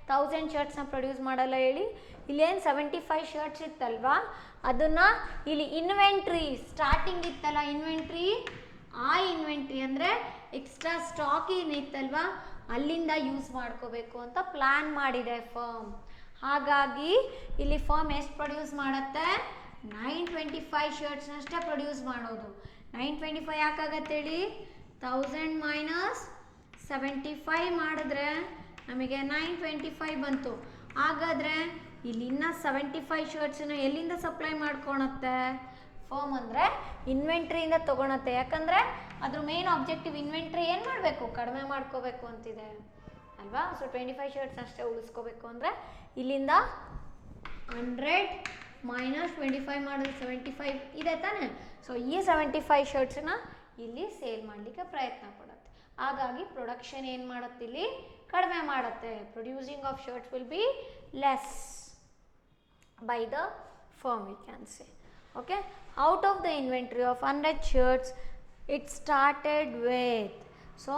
1000 ಶರ್ಟ್ಸ್ನ produce ಮಾಡಲ್ಲ ಹೇಳಿ? ಇಲ್ಲೇನು 75 ಶರ್ಟ್ಸ್ ಇತ್ತಲ್ವಾ, ಅದನ್ನು ಇಲ್ಲಿ ಇನ್ವೆಂಟ್ರಿ ಸ್ಟಾರ್ಟಿಂಗ್ ಇತ್ತಲ್ಲ ಇನ್ವೆಂಟ್ರಿ, ಆ ಇನ್ವೆಂಟ್ರಿ ಅಂದರೆ ಎಕ್ಸ್ಟ್ರಾ ಸ್ಟಾಕ್ ಏನಿತ್ತಲ್ವಾ ಅಲ್ಲಿಂದ ಯೂಸ್ ಮಾಡ್ಕೋಬೇಕು ಅಂತ ಪ್ಲ್ಯಾನ್ ಮಾಡಿದೆ ಫರ್ಮ್. ಹಾಗಾಗಿ ಇಲ್ಲಿ ಫರ್ಮ್ ಎಷ್ಟು ಪ್ರೊಡ್ಯೂಸ್ ಮಾಡುತ್ತೆ? 925 ಶರ್ಟ್ಸ್ನಷ್ಟೇ ಪ್ರೊಡ್ಯೂಸ್ ಮಾಡೋದು. 925 ಯಾಕಾಗತ್ತೆ ಹೇಳಿ? 1000 - 75 ಮಾಡಿದ್ರೆ ನಮಗೆ 925 ಬಂತು. ಹಾಗಾದರೆ ಇಲ್ಲಿ ಇನ್ನೂ 75 ಶರ್ಟ್ಸನ್ನು ಎಲ್ಲಿಂದ ಸಪ್ಲೈ ಮಾಡ್ಕೊಳತ್ತೆ ಫರ್ಮ್? ಅಂದರೆ ಇನ್ವೆಂಟ್ರಿಯಿಂದ ತೊಗೊಳತ್ತೆ. ಯಾಕಂದರೆ ಅದ್ರ ಮೇನ್ ಆಬ್ಜೆಕ್ಟಿವ್ ಇನ್ವೆಂಟ್ರಿ ಏನು ಮಾಡಬೇಕು? ಕಡಿಮೆ ಮಾಡ್ಕೋಬೇಕು ಅಂತಿದೆ ಅಲ್ವಾ. ಸೊ 25 ಶರ್ಟ್ಸ್ ಅಷ್ಟೇ ಉಳಿಸ್ಕೋಬೇಕು ಅಂದರೆ ಇಲ್ಲಿಂದ 100 - 25 ಮಾಡಿದ್ರೆ 75 ಇದೆ ತಾನೆ. ಸೊ ಈ 75 ಶರ್ಟ್ಸನ್ನ ಇಲ್ಲಿ ಸೇಲ್ ಮಾಡಲಿಕ್ಕೆ ಪ್ರಯತ್ನ ಪಡುತ್ತೆ. ಹಾಗಾಗಿ ಪ್ರೊಡಕ್ಷನ್ ಏನು ಮಾಡುತ್ತೆ? ಇಲ್ಲಿ ಕಡಿಮೆ ಮಾಡುತ್ತೆ. Producing of shirts will be less by the firm, we can say. Okay, out of the inventory of 100 shirts it started with, so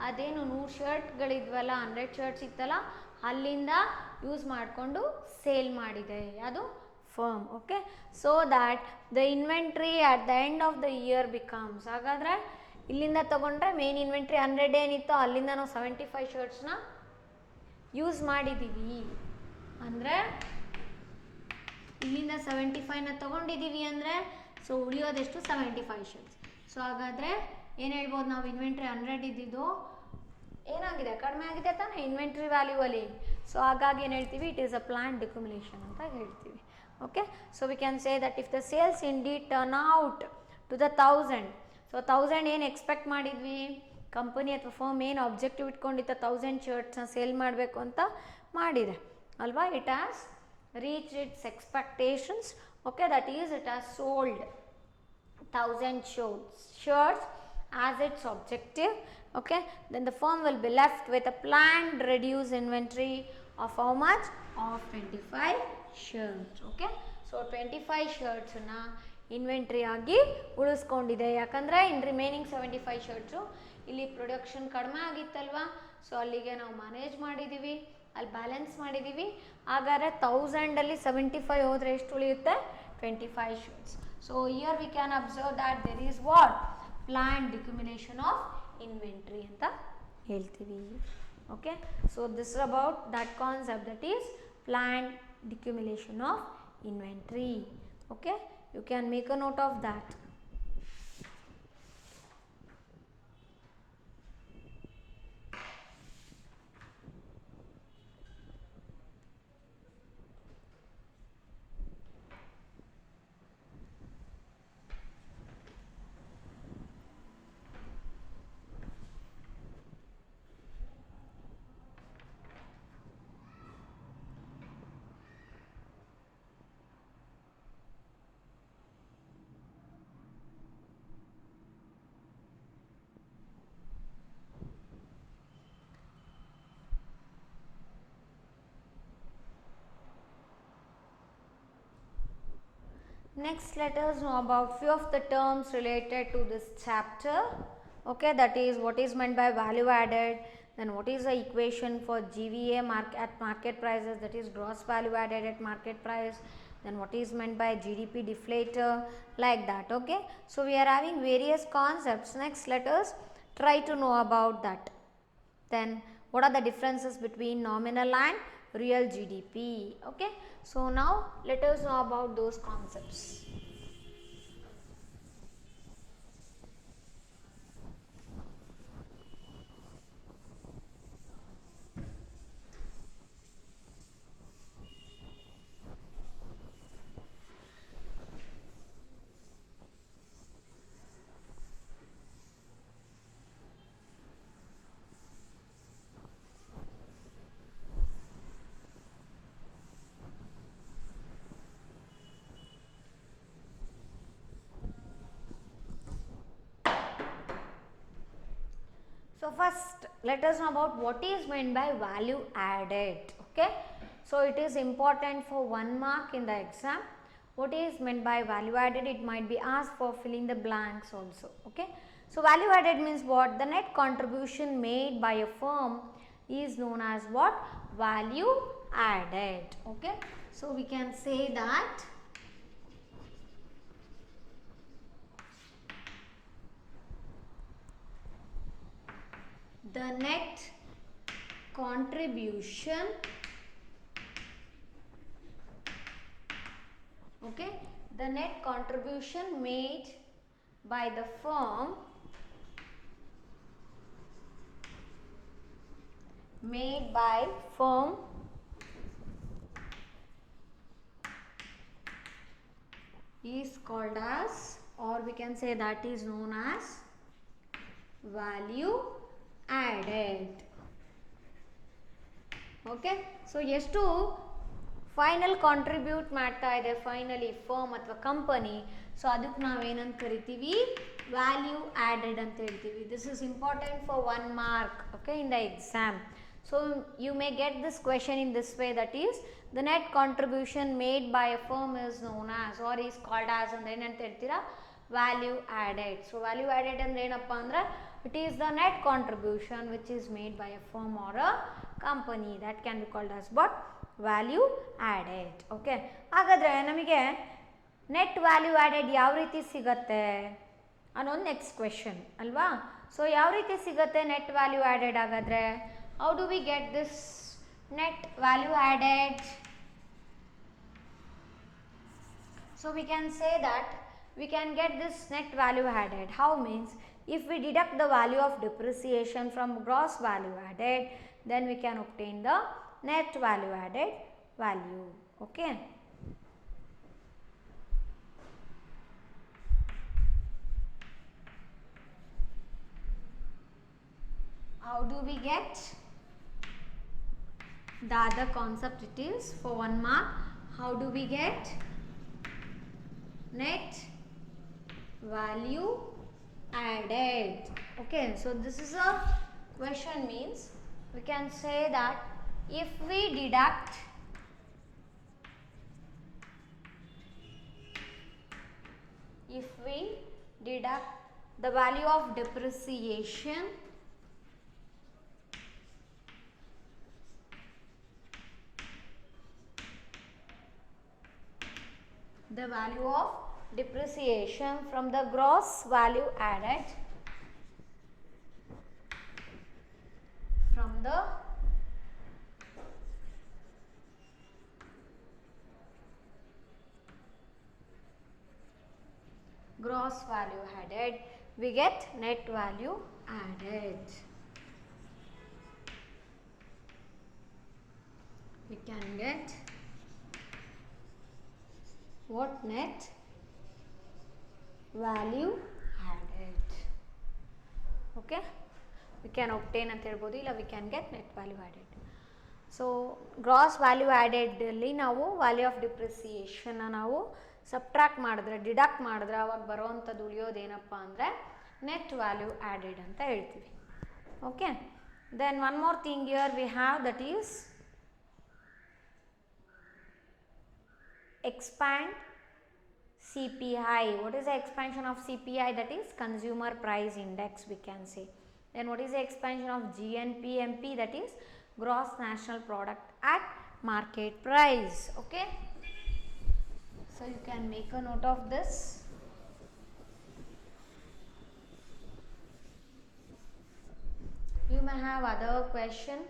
ಅದೇನು 100 ಶರ್ಟ್ಗಳಿದ್ವಲ್ಲ, 100 ಶರ್ಟ್ಸ್ ಇತ್ತಲ್ಲ, ಅಲ್ಲಿಂದ ಯೂಸ್ ಮಾಡಿಕೊಂಡು ಸೇಲ್ ಮಾಡಿದೆ. ಅದು firm. Okay, so that the inventory at the end of the year becomes, ಹಾಗಾದರೆ ಇಲ್ಲಿಂದ ತಗೊಂಡ್ರೆ main inventory 100 ಏನಿತ್ತು ಅಲ್ಲಿಂದ ನಾವು 75 ಶರ್ಟ್ಸ್ನ ಯೂಸ್ ಮಾಡಿದ್ದೀವಿ ಅಂದರೆ ಇಲ್ಲಿಂದ 75ನ ತೊಗೊಂಡಿದ್ದೀವಿ ಅಂದರೆ ಸೊ ಉಳಿಯೋದೆಷ್ಟು 75 ಶರ್ಟ್ಸ್. ಸೊ ಹಾಗಾದರೆ ಏನು ಹೇಳ್ಬೋದು ನಾವು, ಇನ್ವೆಂಟ್ರಿ 100 ಇದ್ದಿದ್ದು ಏನಾಗಿದೆ, ಕಡಿಮೆ ಆಗಿದೆ ತಾನೇ ಇನ್ವೆಂಟ್ರಿ ವ್ಯಾಲ್ಯೂ ಅಲ್ಲಿ. ಸೊ ಹಾಗಾಗಿ ಏನು ಹೇಳ್ತೀವಿ, it is a planned decumulation ಅಂತ ಹೇಳ್ತೀವಿ. Okay, so we can say that if the sales in the turn out to the 1000, so 1000 ಏನು ಎಕ್ಸ್ಪೆಕ್ಟ್ ಮಾಡಿದ್ವಿ, ಕಂಪನಿ ಅಥವಾ ಫರ್ಮ್ ಏನು ಆಬ್ಜೆಕ್ಟಿವ್ ಇಟ್ಕೊಂಡಿತ್ತು 1000 ಶರ್ಟ್ಸ್ನ ಸೇಲ್ ಮಾಡಬೇಕು ಅಂತ ಮಾಡಿದೆ ಅಲ್ವಾ. It has reach it's expectations. Okay, that is it has sold 1000 shirts as its objective. Okay, then the firm will be left with a planned reduced inventory of how much, of 25 shirts. Okay, so 25 shirts na inventory ಆಗಿ ಉಳಿಸ್ಕೊಂಡಿದೆ. ಯಾಕಂದರೆ ಇನ್ remaining 75 shirts ಇಲ್ಲಿ production ಕಡಿಮೆ ಆಗಿತ್ತಲ್ವಾ, so ಅಲ್ಲಿಗೆ ನಾವು manage ಮಾಡಿದ್ದೀವಿ, ಅಲ್ಲಿ balance ಮಾಡಿದ್ದೀವಿ. ಹಾಗಾದರೆ 1000ಅಲ್ಲಿ 75 ಹೋದರೆ ಎಷ್ಟು ಉಳಿಯುತ್ತೆ, 25 shirts. So here we can observe that there is what, planned decumulation of inventory anta heltivi. Okay, so this is about that concept, that is planned decumulation of inventory. Okay, you can make a note of that. Next, let us know about few of the terms related to this chapter. Okay, that is what is meant by value added, then what is the equation for GVA at market prices, that is gross value added at market price, then what is meant by GDP deflator, like that. Okay, so we are having various concepts. Next, let us try to know about that. Then what are the differences between nominal and real GDP. Okay, so now let us know about those concepts. So first let us know about what is meant by value added. Okay, so it is important for 1 mark in the exam. What is meant by value added? It might be asked for filling the blanks also. Okay, so value added means what? The net contribution made by a firm is known as what? Value added. Okay, so we can say that the net contribution, okay, the net contribution made by the firm is called as, or we can say that is known as value added. Okay, so ಎಷ್ಟು final contribute ಮಾಡ್ತಾ ಇದೆ finally firm ಅಥವಾ company, so ಅದಕ್ಕೆ ನಾವೇನಂತ ಕರಿತೀವಿ, value added ಅಂತ ಹೇಳ್ತೀವಿ. This is important for 1 mark, okay, in the exam. So you may get this question in this way, that is the net contribution made by a firm is known as, or is called as ಅಂದ್ರೆ ಏನಂತ ಹೇಳ್ತೀರಾ, value added. So value added ಅಂದ್ರೆ ಏನಪ್ಪ ಅಂದ್ರೆ, it is the net contribution which is made by a firm or a company, that can be called as what? Value added. Okay, ಹಾಗಾದರೆ ನಮಗೆ net value added ಯಾವ ರೀತಿ ಸಿಗತ್ತೆ ಅನ್ನೋದು next question ಅಲ್ವಾ. ಸೊ ಯಾವ ರೀತಿ ಸಿಗತ್ತೆ ನೆಟ್ ವ್ಯಾಲ್ಯೂ ಆ್ಯಡೆಡ್ ಹಾಗಾದರೆ? How do we get this net value added? So we can say that we can get this net value added. How means, if we deduct the value of depreciation from gross value added, then we can obtain the net value added value. Okay. How do we get? The other concept it is for 1 mark. How do we get net value added? Okay, so this is a question, means we can say that if we deduct the value of depreciation from the gross value added, from the gross value added, we get net value added. We can get what? Net value added. Okay, we can obtain ಅಂತ ಹೇಳ್ಬೋದು, ಇಲ್ಲ we can get net value added. So gross value ಆ್ಯಡೆಡಲ್ಲಿ ನಾವು value of ಡಿಪ್ರಿಸಿಯೇಷನ್ನ ನಾವು subtract ಮಾಡಿದ್ರೆ, deduct ಮಾಡಿದ್ರೆ ಅವಾಗ ಬರೋವಂಥದ್ದು ಉಳಿಯೋದೇನಪ್ಪ ಅಂದರೆ ನೆಟ್ ವ್ಯಾಲ್ಯೂ ಆ್ಯಡೆಡ್ ಅಂತ ಹೇಳ್ತೀವಿ. Okay, then one more thing here we have, that is expand CPI. What is the expansion of CPI? That is consumer price index, we can say. Then what is the expansion of GNPMP? That is gross national product at market price. Okay, so you can make a note of this. You may have other question.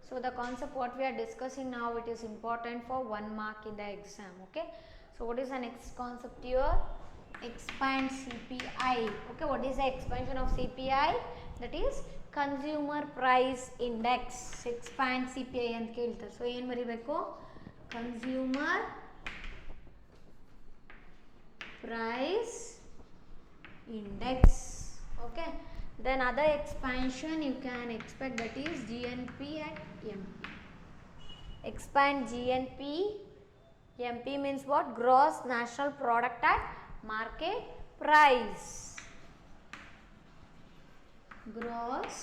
So the concept what we are discussing now, it is important for 1 mark in the exam. Okay, so what is the next concept here? Expand CPI. Okay, what is the expansion of CPI? That is consumer price index. Expand CPI ಅಂತ ಕೇಳ್ತಾರೆ. So ಏನು ಬರೀಬೇಕು? consumer price index. Okay, then other expansion you can expect, that is GNP at MP. Expand GNP. MP means what? Gross national product at market price. Gross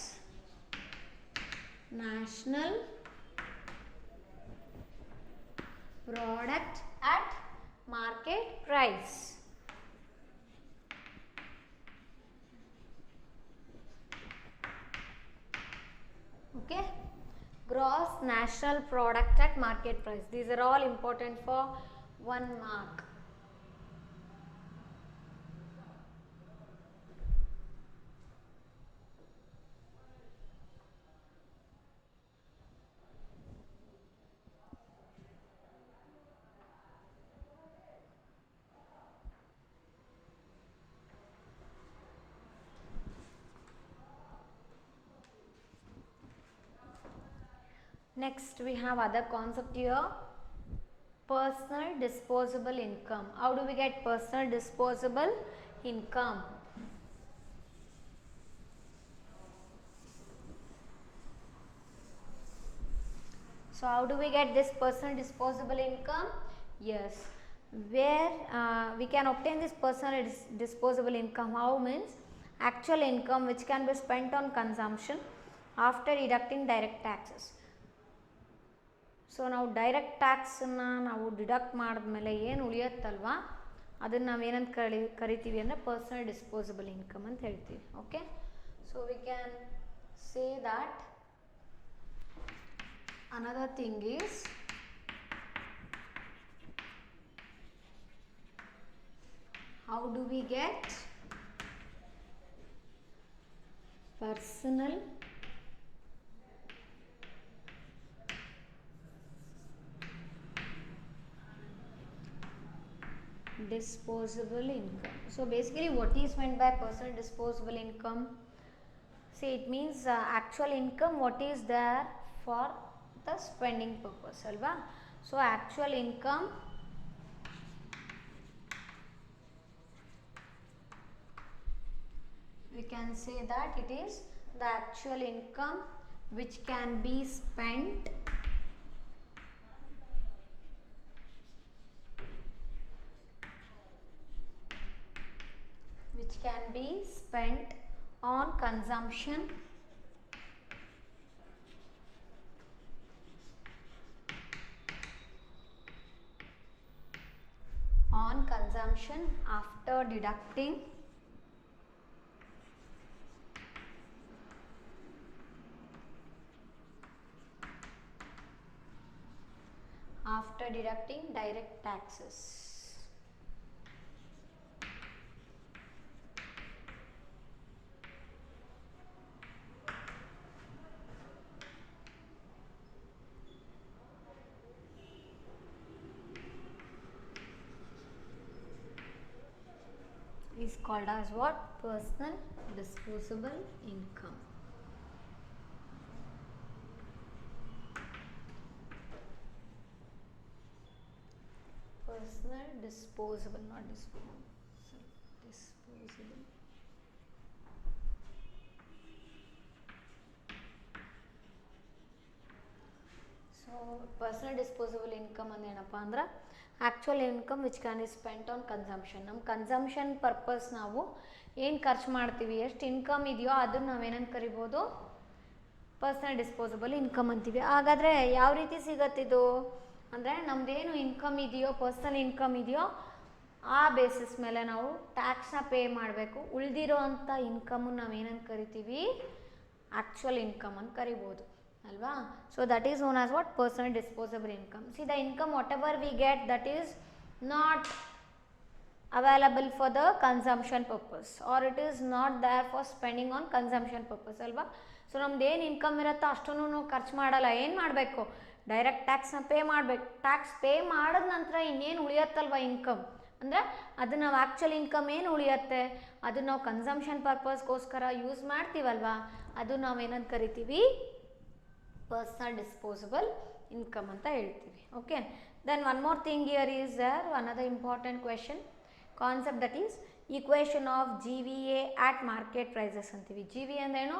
national product at market price. Okay, gross national product at market price. These are all important for 1 mark. Next we have other concept here, personal disposable income. How do we get personal disposable income? So how do we get this personal disposable income? Yes, where we can obtain this personal disposable income. How means actual income which can be spent on consumption after deducting direct taxes. So ನಾವು direct ಟ್ಯಾಕ್ಸನ್ನು ನಾವು deduct ಮಾಡಿದ್ಮೇಲೆ ಏನು ಉಳಿಯುತ್ತಲ್ವ, ಅದನ್ನು ನಾವೇನಂತ ಕರಿತೀವಿ ಅಂದರೆ personal disposable income ಅಂತ ಹೇಳ್ತೀವಿ. Okay, so we can say that another thing is how do we get personal disposable income. So basically what is meant by personal disposable income? See, it means actual income what is there for the spending purpose alva. So actual income we can say that it is the actual income which can be spent on consumption after deducting direct taxes. Is called as what? Personal disposable income. Personal disposable, not disposable. Disposable. So personal disposable income ಅಂದ್ರೆ ಏನಪ್ಪ ಅಂದ್ರೆ actual income which can is spent on consumption. ನಮ್ಮ consumption purpose ನಾವು ಏನು ಖರ್ಚು ಮಾಡ್ತೀವಿ, ಎಷ್ಟು income ಇದೆಯೋ ಅದನ್ನು ನಾವೇನಂತ ಕರಿಬೋದು, ಪರ್ಸ್ನಲ್ ಡಿಸ್ಪೋಸಬಲ್ ಇನ್ಕಮ್ ಅಂತೀವಿ. ಹಾಗಾದರೆ ಯಾವ ರೀತಿ ಸಿಗತ್ತಿದು ಅಂದರೆ ನಮ್ಮದೇನು ಇನ್ಕಮ್ ಇದೆಯೋ, ಪರ್ಸ್ನಲ್ ಇನ್ಕಮ್ ಇದೆಯೋ ಆ ಬೇಸಿಸ್ ಮೇಲೆ ನಾವು ಟ್ಯಾಕ್ಸ್ನ ಪೇ ಮಾಡಬೇಕು. ಉಳಿದಿರೋ ಅಂಥ ಇನ್ಕಮನ್ನು ನಾವೇನಂತ ಕರಿತೀವಿ, ಆ್ಯಕ್ಚುಯಲ್ ಇನ್ಕಮ್ ಅಂತ ಕರಿಬೋದು ಅಲ್ವಾ. So that is known as what? Personal disposable income. C the income what ever we get that is not available for the consumption purpose or it is not there for spending on consumption purpose ಅಲ್ವಾ. So ನಮ್ದು ಏನು income ಇರುತ್ತೋ ಅಷ್ಟನ್ನು ನಾವು ಖರ್ಚು ಮಾಡಲ್ಲ. ಏನು ಮಾಡಬೇಕು? ಡೈರೆಕ್ಟ್ ಟ್ಯಾಕ್ಸ್ನ ಪೇ ಮಾಡಬೇಕು. ಟ್ಯಾಕ್ಸ್ ಪೇ ಮಾಡಿದ ನಂತರ ಇನ್ನೇನು ಉಳಿಯತ್ತಲ್ವ ಇನ್ಕಮ್ ಅಂದರೆ ಅದು ನಾವು ಆ್ಯಕ್ಚುಲ್ ಇನ್ಕಮ್ ಏನು ಉಳಿಯುತ್ತೆ ಅದು ನಾವು ಕನ್ಸಂಪ್ಷನ್ ಪರ್ಪಸ್ಗೋಸ್ಕರ ಯೂಸ್ ಮಾಡ್ತೀವಲ್ವಾ, ಅದು ನಾವೇನಂತ ಕರಿತೀವಿ, ಪರ್ಸನಲ್ ಡಿಸ್ಪೋಸಬಲ್ ಇನ್ಕಮ್ ಅಂತ ಹೇಳ್ತೀವಿ. Okay, then one more thing here is there another important question concept that is equation of GVA at market prices ಅಂತೀವಿ. GVA ಅಂದ್ರೇನು?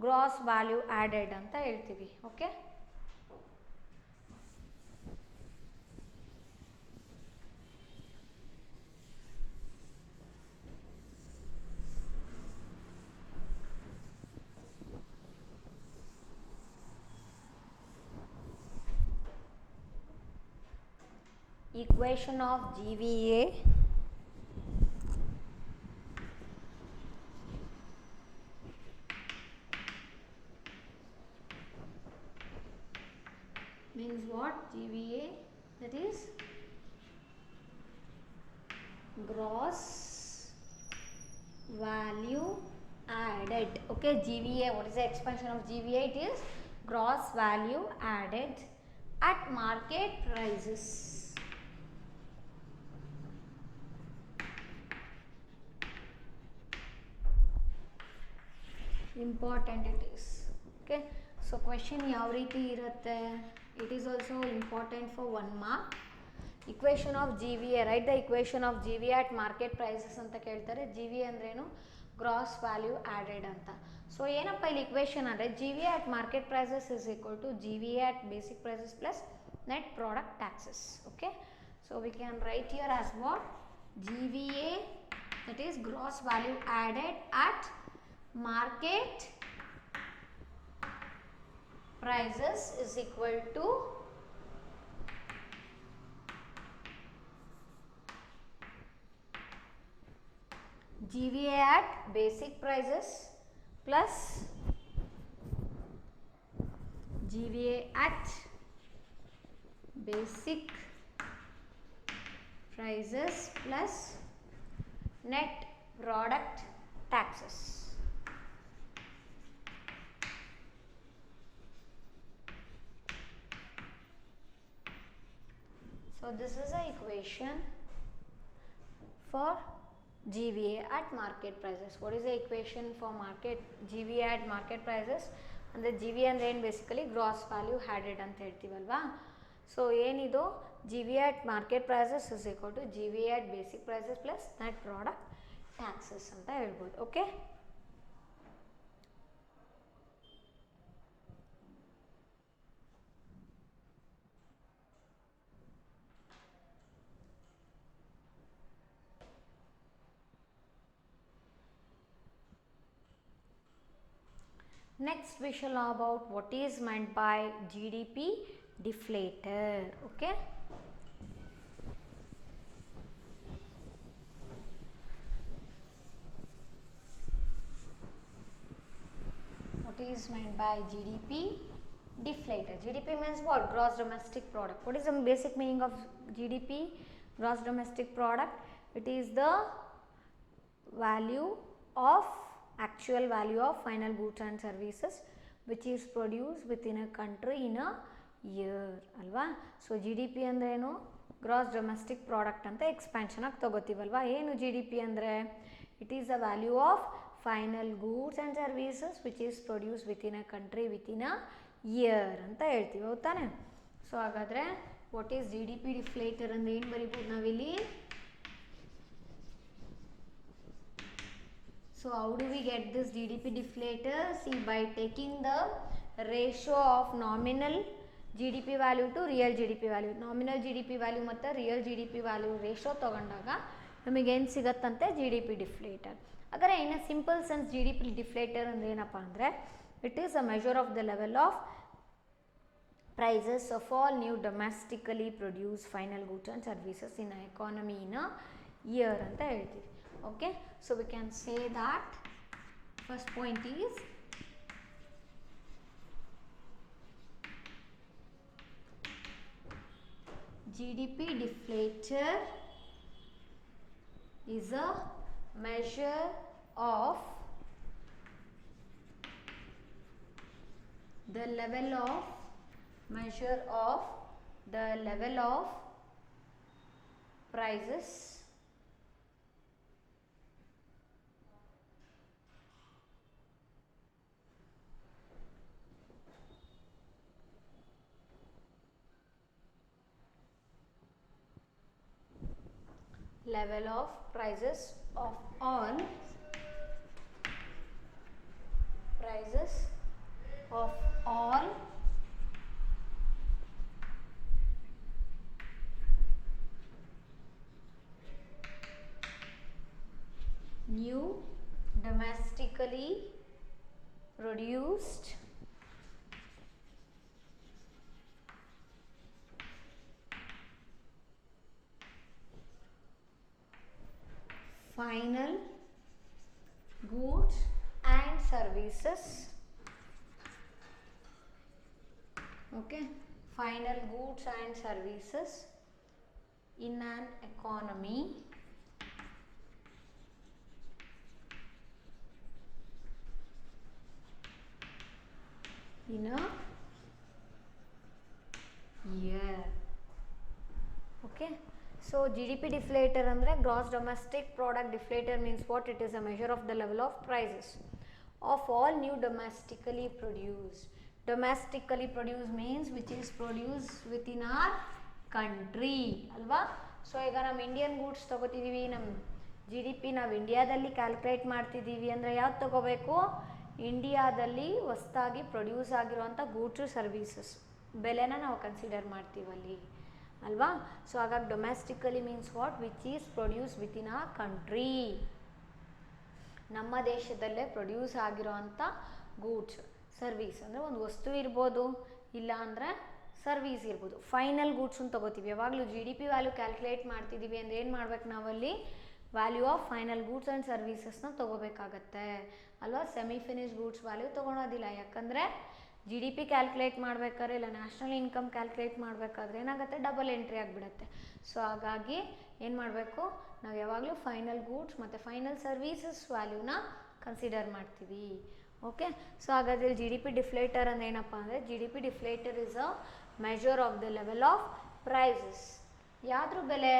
ಗ್ರಾಸ್ ವ್ಯಾಲ್ಯೂ ಆ್ಯಡೆಡ್ ಅಂತ ಹೇಳ್ತೀವಿ. Okay, equation of GVA means what? GVA that is gross value added. Okay, GVA, what is the expansion of GVA? It is gross value added at market prices. Important it is. Okay, so question ಯಾವ ರೀತಿ ಇರುತ್ತೆ? It is also important for 1 mark. Equation of GVA, write the equation of GVA at market prices ಅಂತ ಕೇಳ್ತಾರೆ. GVA ಅಂದ್ರೇನು? Gross value added ಅಂತ. So ಏನಪ್ಪ ಇಲ್ಲಿ equation ಅಂದರೆ GVA at market prices is equal to GVA at basic prices plus net product taxes. Okay, so we can write here as what? GVA, that is gross value added at market prices is equal to GVA at basic prices plus GVA at basic prices plus net product taxes. So this is the equation for GVA at market prices. What is the equation for market GVA at market prices? ಅಂದರೆ GVA ಅಂದರೆ ಏನು, basically gross value ಹ್ಯಾಡೆಡ್ ಅಂತ ಹೇಳ್ತೀವಲ್ವಾ. So ಏನಿದು GVA at market prices is equal to GVA at basic prices plus net product taxes ಅಂತ ಹೇಳ್ಬೋದು. Okay, next we shall know about what is meant by GDP deflator. Okay, what is meant by GDP deflator? GDP means what? Gross domestic product. What is the basic meaning of GDP? Gross domestic product. It is the value of actual value of final goods and services which is produced within a country in a year ಅಲ್ವಾ. So G D P ಅಂದರೆ ಏನು, gross domestic product ಅಂತ expansion ಆಗಿ ತಗೋತೀವಲ್ವಾ. ಏನು G D P ಅಂದರೆ, it is the value of final goods and services which is produce within a country within a year ಅಂತ ಹೇಳ್ತೀವಿ, ಹೌದಾನೆ. ಸೊ ಹಾಗಾದರೆ what is G D P deflator ಅಂದರೆ ಏನು ಬರಿಬೋದು ನಾವಿಲ್ಲಿ. So how do we get this GDP deflator? See, by taking the ratio of nominal GDP value to real GDP value. Nominal GDP value ಮತ್ತು real GDP value ratio ತಗೊಂಡಾಗ ನಮಗೆ ಏನು ಸಿಗತ್ತಂತೆ, GDP deflator. ಹಾಗಾದರೆ in a simple sense GDP deflator ಅಂದರೆ ಏನಪ್ಪ ಅಂದರೆ, it is a measure of the level of prices of all new domestically produced final goods and services in an economy in a year ಅಂತ ಹೇಳ್ತೀವಿ. Okay, so we can say that first point is GDP deflator is a measure of the level of prices of all new domestically produced final goods and services. Okay, final goods and services in an economy in a year. Okay, so GDP deflator ಅಂದರೆ gross domestic product deflator means what? It is a measure of the level of prices of all new domestically produced. Domestically produced means which is produced within our country ಅಲ್ವಾ. So ಈಗ ನಮ್ಮ Indian goods ತೊಗೋತಿದ್ದೀವಿ, ನಮ್ಮ G D P ನಾವು ಇಂಡಿಯಾದಲ್ಲಿ calculate ಮಾಡ್ತಿದ್ದೀವಿ ಅಂದರೆ ಯಾವ್ದು ತೊಗೋಬೇಕು, ಇಂಡಿಯಾದಲ್ಲಿ ಹೊಸ್ದಾಗಿ ಪ್ರೊಡ್ಯೂಸ್ ಆಗಿರುವಂಥ ಗೂಡ್ಸು ಸರ್ವೀಸಸ್ ಬೆಲೆನ ನಾವು ಕನ್ಸಿಡರ್ ಮಾಡ್ತೀವಲ್ಲಿ ಅಲ್ವಾ. ಸೊ ಹಾಗಾಗಿ domestically means what, which is produce within ಆ ಕಂಟ್ರಿ, ನಮ್ಮ ದೇಶದಲ್ಲೇ ಪ್ರೊಡ್ಯೂಸ್ ಆಗಿರೋವಂಥ ಗೂಡ್ಸ್ ಸರ್ವೀಸ್ ಅಂದರೆ ಒಂದು ವಸ್ತು ಇರ್ಬೋದು, ಇಲ್ಲ ಅಂದರೆ ಸರ್ವೀಸ್ ಇರ್ಬೋದು. ಫೈನಲ್ ಗೂಡ್ಸನ್ನು ತೊಗೋತೀವಿ, ಯಾವಾಗಲೂ G D P value calculate ಮಾಡ್ತಿದ್ದೀವಿ ಅಂದರೆ ಏನು ಮಾಡ್ಬೇಕು ನಾವಲ್ಲಿ, value of final goods and ಸರ್ವೀಸಸ್ನ ತೊಗೋಬೇಕಾಗತ್ತೆ ಅಲ್ವಾ. ಸೆಮಿ ಫಿನಿಶ್ ಗೂಡ್ಸ್ ವ್ಯಾಲ್ಯೂ ತೊಗೊಳೋದಿಲ್ಲ, ಯಾಕಂದರೆ ಜಿ ಡಿ ಪಿ ಕ್ಯಾಲ್ಕುಲೇಟ್ ಮಾಡಬೇಕಾದ್ರೆ ಇಲ್ಲ ನ್ಯಾಷನಲ್ ಇನ್ಕಮ್ ಕ್ಯಾಲ್ಕುಲೇಟ್ ಮಾಡಬೇಕಾದ್ರೆ ಏನಾಗುತ್ತೆ, ಡಬಲ್ ಎಂಟ್ರಿ ಆಗಿಬಿಡುತ್ತೆ. ಸೊ ಹಾಗಾಗಿ ಏನು ಮಾಡಬೇಕು, ನಾವು ಯಾವಾಗಲೂ ಫೈನಲ್ ಗೂಡ್ಸ್ ಮತ್ತು ಫೈನಲ್ ಸರ್ವೀಸಸ್ ವ್ಯಾಲ್ಯೂನ ಕನ್ಸಿಡರ್ ಮಾಡ್ತೀವಿ. ಓಕೆ, ಸೊ ಹಾಗಾದರೆ ಜಿ ಡಿ ಪಿ ಡಿಫ್ಲೇಟರ್ ಅಂದ್ರೆ ಏನಪ್ಪ ಅಂದರೆ, G D P deflator is a measure of the level of prices. ಯಾವ್ದ್ರ ಬೆಲೆ,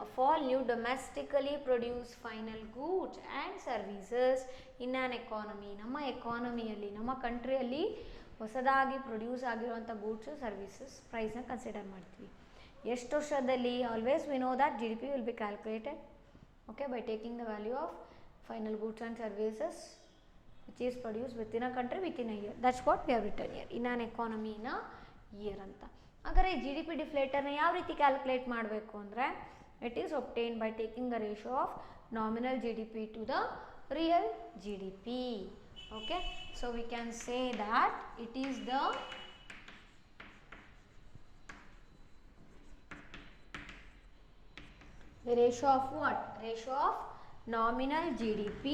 of all new domestically produce final goods and services in an economy. ನಮ್ಮ ಎಕಾನಮಿಯಲ್ಲಿ, ನಮ್ಮ ಕಂಟ್ರಿಯಲ್ಲಿ ಹೊಸದಾಗಿ ಪ್ರೊಡ್ಯೂಸ್ ಆಗಿರುವಂಥ ಗೂಡ್ಸು ಸರ್ವೀಸಸ್ ಪ್ರೈಸ್ನ ಕನ್ಸಿಡರ್ ಮಾಡ್ತೀವಿ. ಎಷ್ಟು ವರ್ಷದಲ್ಲಿ, always we know that G D P will be calculated okay by taking the value of final goods and services which is produce with in a country with in a year. That's what we have written year, in on economy in a year ಅಂತ. ಹಾಗಾದರೆ G D P ಡಿಫ್ಲೇಟರ್ನ ಯಾವ ರೀತಿ calculate ಮಾಡಬೇಕು ಅಂದರೆ, it is obtain by taking the ratio of nominal G D P to the real G D P. Okay, so we can say that it is the ratio of what? Ratio of nominal GDP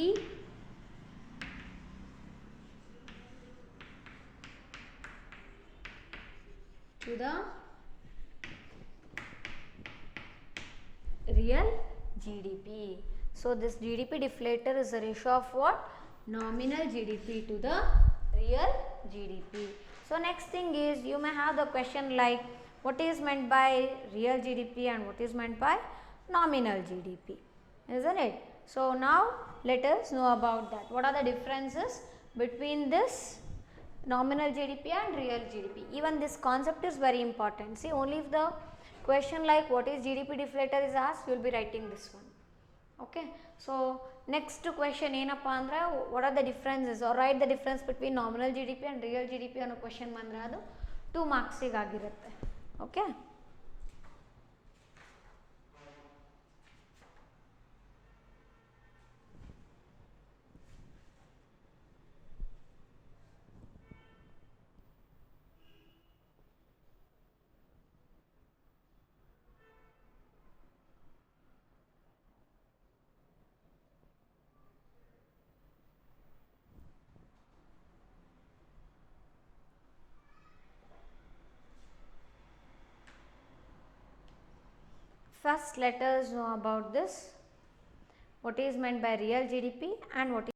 to the real GDP. So this GDP deflator is the ratio of what? Nominal GDP to the real GDP. So next thing is, you may have the question like, what is meant by real GDP and what is meant by nominal GDP, isn't it? So now let us know about that. What are the differences between this nominal GDP and real GDP? Even this concept is very important. See, only if the question like what is GDP deflator is asked, you will be writing this one. Okay, so next question ಏನಪ್ಪ ಅಂದರೆ, what are the differences or write the difference between nominal GDP and real GDP ಅನ್ನೋ question ಬಂದರೆ ಅದು 2 ಮಾರ್ಕ್ಸಿಗೆ ಆಗಿರುತ್ತೆ. Okay, first let us know about this, what is meant by real GDP and what is